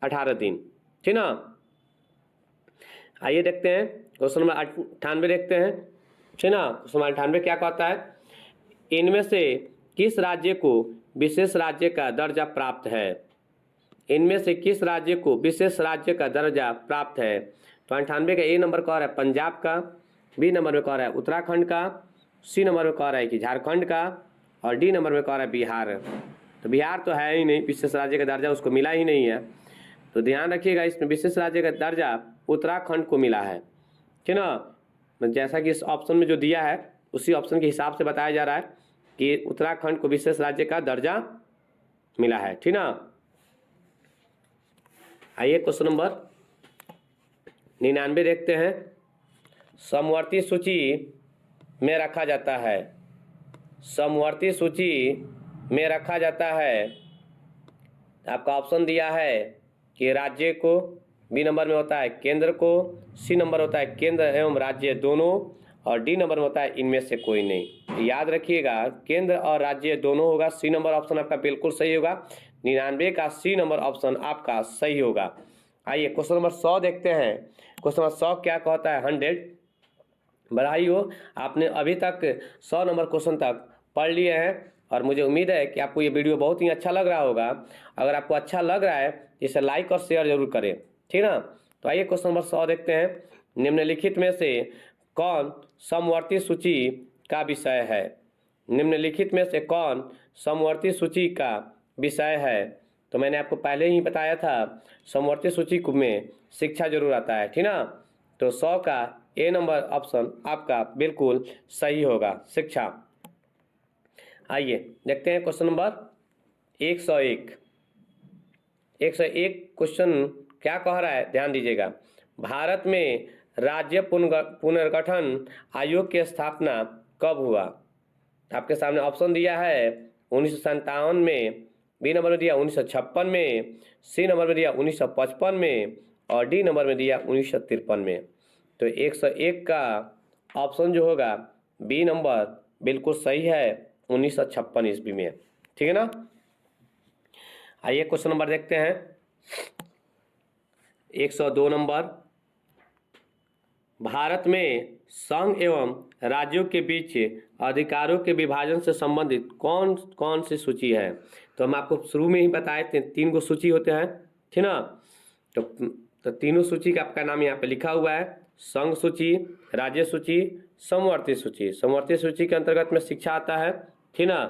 18 दिन, ठीक ना। आइए देखते हैं क्वेश्चन नंबर 98 देखते हैं, ठीक ना। क्वेश्चन नंबर 98 क्या कहता है। इनमें से किस राज्य को विशेष राज्य का दर्जा प्राप्त है। इनमें से किस राज्य को विशेष राज्य का दर्जा प्राप्त है। तो 98 का ए नंबर कह रहा है पंजाब का, बी नंबर में कह रहा है उत्तराखंड का, सी नंबर में कह रहा है कि झारखंड का और डी नंबर में कह रहा है बिहार। तो बिहार तो है ही नहीं, विशेष राज्य का दर्जा उसको मिला ही नहीं है। तो ध्यान रखिएगा इसमें विशेष राज्य का दर्जा उत्तराखंड को मिला है, ठीक ना। जैसा कि इस ऑप्शन में जो दिया है उसी ऑप्शन के हिसाब से बताया जा रहा है कि उत्तराखंड को विशेष राज्य का दर्जा मिला है, ठीक ना। आइए क्वेश्चन नंबर 99 देखते हैं। समवर्ती सूची में रखा जाता है। समवर्ती सूची में रखा जाता है। आपका ऑप्शन दिया है कि राज्य को, बी नंबर में होता है केंद्र को, सी नंबर होता है केंद्र एवं राज्य दोनों और डी नंबर में होता है इनमें से कोई नहीं। याद रखिएगा केंद्र और राज्य दोनों होगा। सी नंबर ऑप्शन आपका बिल्कुल सही होगा। 99 का सी नंबर ऑप्शन आपका सही होगा। आइए क्वेश्चन नंबर 100 देखते हैं। क्वेश्चन नंबर 100 क्या कहता है। 100 बधाई हो, आपने अभी तक 100 नंबर क्वेश्चन तक पढ़ लिए हैं और मुझे उम्मीद है कि आपको ये वीडियो बहुत ही अच्छा लग रहा होगा। अगर आपको अच्छा लग रहा है इसे लाइक और शेयर जरूर करें, ठीक ना। तो आइए क्वेश्चन नंबर 100 देखते हैं। निम्नलिखित में से कौन समवर्ती सूची का विषय है। निम्नलिखित में से कौन समवर्ती सूची का विषय है। तो मैंने आपको पहले ही बताया था समवर्ती सूची में शिक्षा जरूर आता है, ठीक ना। तो 100 का ए नंबर ऑप्शन आपका बिल्कुल सही होगा, शिक्षा। आइए देखते हैं क्वेश्चन नंबर 101। 101 क्वेश्चन क्या कह रहा है, ध्यान दीजिएगा। भारत में राज्य पुनर्गठन आयोग की स्थापना कब हुआ। आपके सामने ऑप्शन दिया है 1957 में, बी नंबर में दिया 1956 में, सी नंबर में दिया 1955 में और डी नंबर में दिया 1953 में। तो 101 का ऑप्शन जो होगा बी नंबर बिल्कुल सही है, 1956 ईस्वी में, ठीक है ना। आइए क्वेश्चन नंबर देखते हैं 102 नंबर। भारत में संघ एवं राज्यों के बीच अधिकारों के विभाजन से संबंधित कौन कौन सी सूची है। तो हम आपको शुरू में ही बताए थे 3 गो सूची होते हैं, ठीक ना। तो तीनों सूची का आपका नाम यहाँ पे लिखा हुआ है। संघ सूची, राज्य सूची, समवर्ती सूची। समवर्ती सूची के अंतर्गत में शिक्षा आता है, ठीक ना।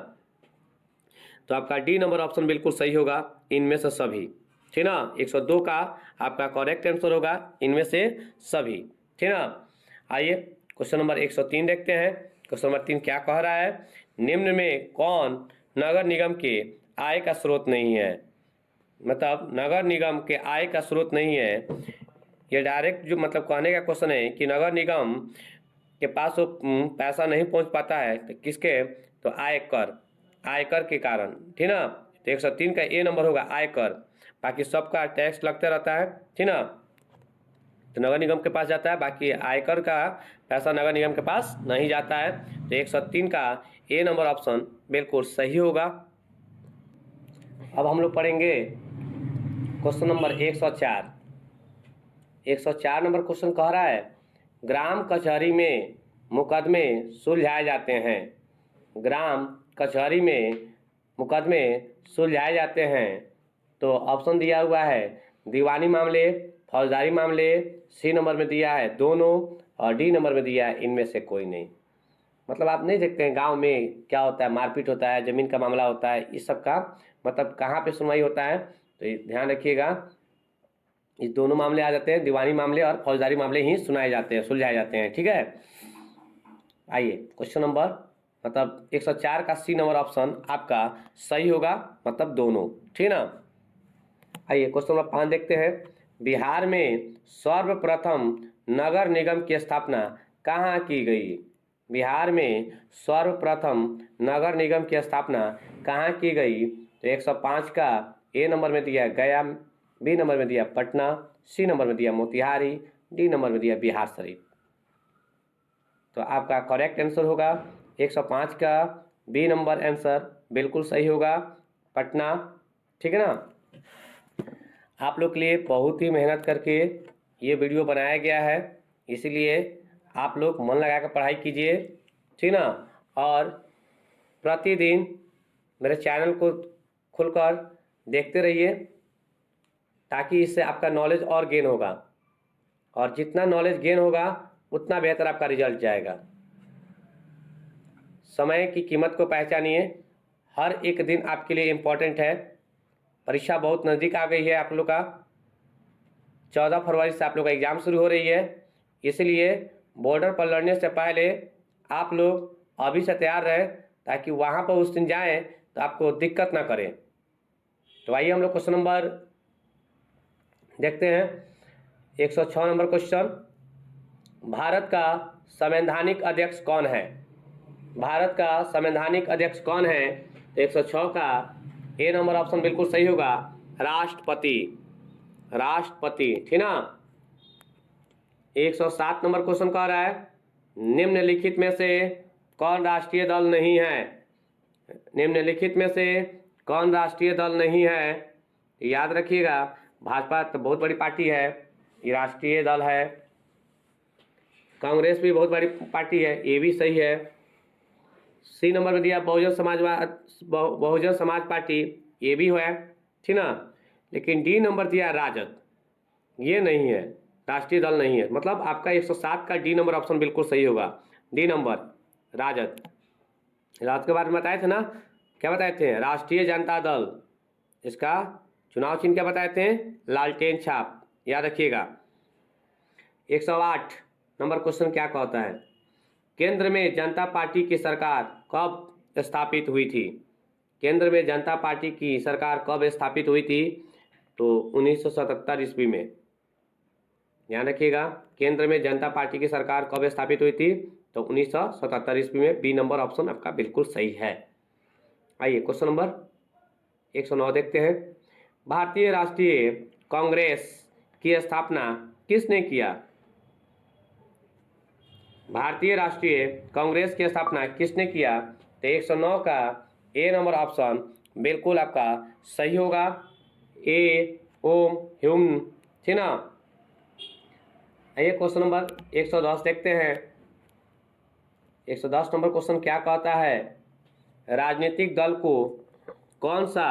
तो आपका डी नंबर ऑप्शन बिल्कुल सही होगा, इनमें से सभी, ठीक ना। 102 का आपका करेक्ट आंसर होगा इनमें से सभी, ठीक ना। आइए क्वेश्चन नंबर 103 देखते हैं। क्वेश्चन नंबर 3 क्या कह रहा है, निम्न में कौन नगर निगम के आय का स्रोत नहीं है। मतलब नगर निगम के आय का स्रोत नहीं है, ये डायरेक्ट जो मतलब कहने का क्वेश्चन है कि नगर निगम के पास वो पैसा नहीं पहुंच पाता है, तो किसके, तो आयकर के कारण, ठीक ना। तो 103 का ए नंबर होगा आयकर, बाकी सबका टैक्स लगता रहता है, ठीक ना। तो नगर निगम के पास जाता है, बाकी आयकर का पैसा नगर निगम के पास नहीं जाता है। तो 103 का ए नंबर ऑप्शन बिल्कुल सही होगा। अब हम लोग पढ़ेंगे क्वेश्चन नंबर 104। 104 नंबर क्वेश्चन कह रहा है, ग्राम कचहरी में मुकदमे सुलझाए जाते हैं। ग्राम कचहरी में मुकदमे सुलझाए जाते हैं। तो ऑप्शन दिया हुआ है दीवानी मामले, फौजदारी मामले, सी नंबर में दिया है दोनों, और डी नंबर में दिया है इनमें से कोई नहीं। मतलब आप नहीं देखते हैं गांव में क्या होता है, मारपीट होता है, ज़मीन का मामला होता है, इस सब का मतलब कहाँ पे सुनवाई होता है। तो ध्यान रखिएगा, इस दोनों मामले आ जाते हैं, दीवानी मामले और फौजदारी मामले ही सुनाए जाते हैं, सुलझाए जाते हैं, ठीक है। आइए क्वेश्चन नंबर मतलब 104 का सी नंबर ऑप्शन आपका सही होगा, मतलब दोनों, ठीक ना। आइए क्वेश्चन नंबर 5 देखते हैं, बिहार में सर्वप्रथम नगर निगम की स्थापना कहाँ की गई। बिहार में सर्वप्रथम नगर निगम की स्थापना कहाँ की गई। तो 105 का ए नंबर में दिया गया, बी नंबर में दिया पटना, सी नंबर में दिया मोतिहारी, डी नंबर में दिया बिहार शरीफ। तो आपका करेक्ट आंसर होगा 105 का बी नंबर आंसर बिल्कुल सही होगा, पटना, ठीक है ना। आप लोग के लिए बहुत ही मेहनत करके ये वीडियो बनाया गया है, इसीलिए आप लोग मन लगा कर पढ़ाई कीजिए, ठीक ना। और प्रतिदिन मेरे चैनल को खुलकर देखते रहिए, ताकि इससे आपका नॉलेज और गेन होगा, और जितना नॉलेज गेन होगा उतना बेहतर आपका रिजल्ट जाएगा। समय की कीमत को पहचानिए, हर एक दिन आपके लिए इम्पोर्टेंट है। परीक्षा बहुत नज़दीक आ गई है आप लोग का, 14 फरवरी से आप लोग का एग्ज़ाम शुरू हो रही है, इसलिए बॉर्डर पर लड़ने से पहले आप लोग अभी से तैयार रहें, ताकि वहाँ पर उस दिन जाएँ तो आपको दिक्कत ना करें। तो आइए हम लोग क्वेश्चन नंबर देखते हैं, 106 नंबर क्वेश्चन, भारत का संवैधानिक अध्यक्ष कौन है। भारत का संवैधानिक अध्यक्ष कौन है। तो 106 का ए नंबर ऑप्शन बिल्कुल सही होगा, राष्ट्रपति, राष्ट्रपति, ठीक ना। 107 नंबर क्वेश्चन कह रहा है, निम्नलिखित में से कौन राष्ट्रीय दल नहीं है। निम्नलिखित में से कौन राष्ट्रीय दल नहीं है। याद रखिएगा, भाजपा तो बहुत बड़ी पार्टी है, ये राष्ट्रीय दल है। कांग्रेस भी बहुत बड़ी पार्टी है, ये भी सही है। सी नंबर में दिया बहुजन समाज पार्टी, ये भी है, ठीक ना। लेकिन डी नंबर दिया राजद, ये नहीं है, राष्ट्रीय दल नहीं है। मतलब आपका 107 का डी नंबर ऑप्शन बिल्कुल सही होगा, डी नंबर राजद। राजद के बारे में बताए थे ना, क्या बताए थे, राष्ट्रीय जनता दल, इसका चुनाव चिन्ह क्या बताए थे, लालटेन छाप, याद रखिएगा। 108 नंबर क्वेश्चन क्या कहता है, केंद्र में जनता पार्टी की सरकार कब स्थापित हुई थी। केंद्र में जनता पार्टी की सरकार कब स्थापित हुई थी। तो 1977 ईस्वी में, ध्यान रखिएगा, केंद्र में जनता पार्टी की सरकार कब स्थापित हुई थी। तो 1977 ईस्वी में, बी नंबर ऑप्शन आपका बिल्कुल सही है। आइए क्वेश्चन नंबर 109 देखते हैं, भारतीय राष्ट्रीय कांग्रेस की स्थापना किसने किया। भारतीय राष्ट्रीय कांग्रेस की स्थापना किसने किया। तो 109 का ए नंबर ऑप्शन बिल्कुल आपका सही होगा, ए ओम ह्यूम, ठीक ना। आइए क्वेश्चन नंबर 110 देखते हैं। 110 नंबर क्वेश्चन क्या कहता है, राजनीतिक दल को कौन सा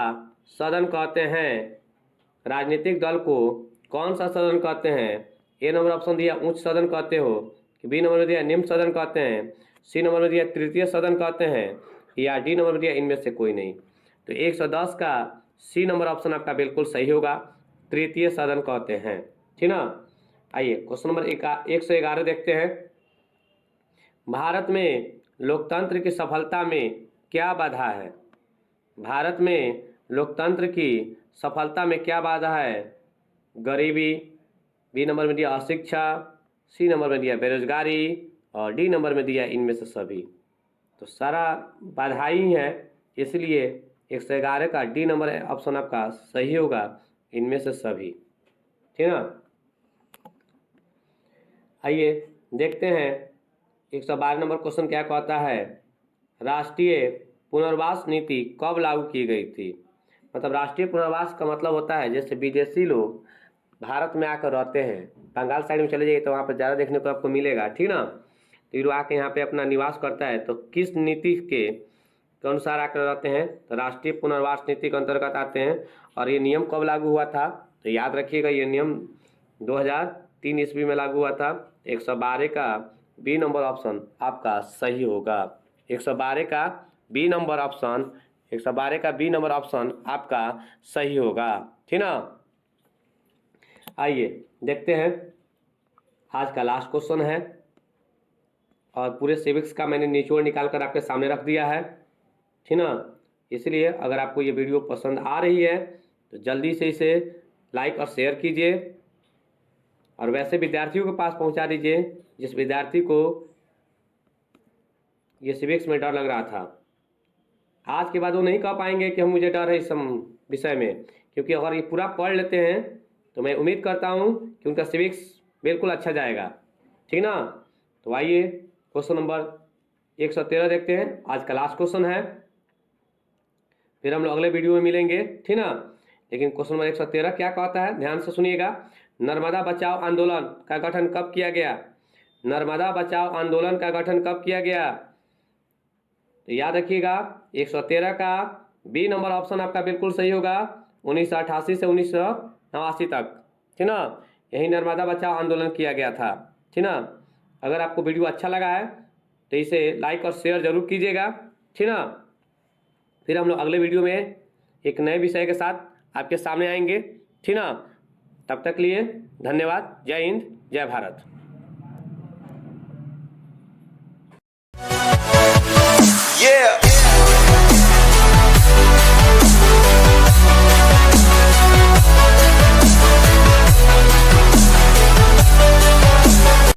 सदन कहते हैं। राजनीतिक दल को कौन सा सदन कहते हैं। ए नंबर ऑप्शन दिया उच्च सदन कहते हो, बी नंबर में दिया निम्न सदन कहते हैं, सी नंबर में दिया तृतीय सदन कहते हैं, या डी नंबर में दिया इनमें से कोई नहीं। तो 110 का सी नंबर ऑप्शन आपका बिल्कुल सही होगा, तृतीय सदन कहते हैं, ठीक ना। आइए क्वेश्चन नंबर 111 देखते हैं, भारत में लोकतंत्र की सफलता में क्या बाधा है? भारत में लोकतंत्र की सफलता में क्या बाधा है? गरीबी, बी नंबर में दिया अशिक्षा, सी नंबर में दिया बेरोजगारी और डी नंबर में दिया इनमें से सभी। तो सारा बाधा ही है, इसलिए 111 का डी नंबर ऑप्शन आपका सही होगा, इनमें से सभी। ठीक ना। आइए देखते हैं 112 नंबर क्वेश्चन क्या कहता है। राष्ट्रीय पुनर्वास नीति कब लागू की गई थी? मतलब राष्ट्रीय पुनर्वास का मतलब होता है जैसे विदेशी लोग भारत में आकर रहते हैं, बंगाल साइड में चले जाइए तो वहाँ पर ज़्यादा देखने को आपको मिलेगा, ठीक ना। तो ये आके यहाँ पे अपना निवास करता है, तो किस नीति के अनुसार आकर रहते हैं? तो राष्ट्रीय पुनर्वास नीति के अंतर्गत आते हैं। और ये नियम कब लागू हुआ था? तो याद रखिएगा, ये नियम 2003 ईस्वी में लागू हुआ था। 112 का बी नंबर ऑप्शन आपका सही होगा। 112 का बी नंबर ऑप्शन 112 का बी नंबर ऑप्शन आपका सही होगा, ठीक ना। आइए देखते हैं, आज का लास्ट क्वेश्चन है और पूरे सिविक्स का मैंने निचोड़ निकाल कर आपके सामने रख दिया है, ठीक ना। इसलिए अगर आपको ये वीडियो पसंद आ रही है तो जल्दी से इसे लाइक और शेयर कीजिए और वैसे विद्यार्थियों के पास पहुंचा दीजिए जिस विद्यार्थी को ये सिविक्स में डर लग रहा था। आज के बाद वो नहीं कह पाएंगे कि हम मुझे डर है इस विषय में, क्योंकि अगर ये पूरा पढ़ लेते हैं तो मैं उम्मीद करता हूँ कि उनका सिविक्स बिल्कुल अच्छा जाएगा, ठीक ना। तो आइए क्वेश्चन नंबर 113 देखते हैं, आज का लास्ट क्वेश्चन है, फिर हम लोग अगले वीडियो में मिलेंगे, ठीक ना। लेकिन क्वेश्चन नंबर 113 क्या कहता है, ध्यान से सुनिएगा। नर्मदा बचाओ आंदोलन का गठन कब किया गया? नर्मदा बचाओ आंदोलन का गठन कब किया गया? तो याद रखिएगा 113 का बी नंबर ऑप्शन आपका बिल्कुल सही होगा, 1988 से 1989 तक, ठीक ना। यही नर्मदा बचाओ आंदोलन किया गया था, ठीक ना। अगर आपको वीडियो अच्छा लगा है तो इसे लाइक और शेयर जरूर कीजिएगा, ठीक ना। फिर हम लोग अगले वीडियो में एक नए विषय के साथ आपके सामने आएंगे, ठीक ना। तब तक लिए धन्यवाद। जय हिंद, जय भारत। Yeah.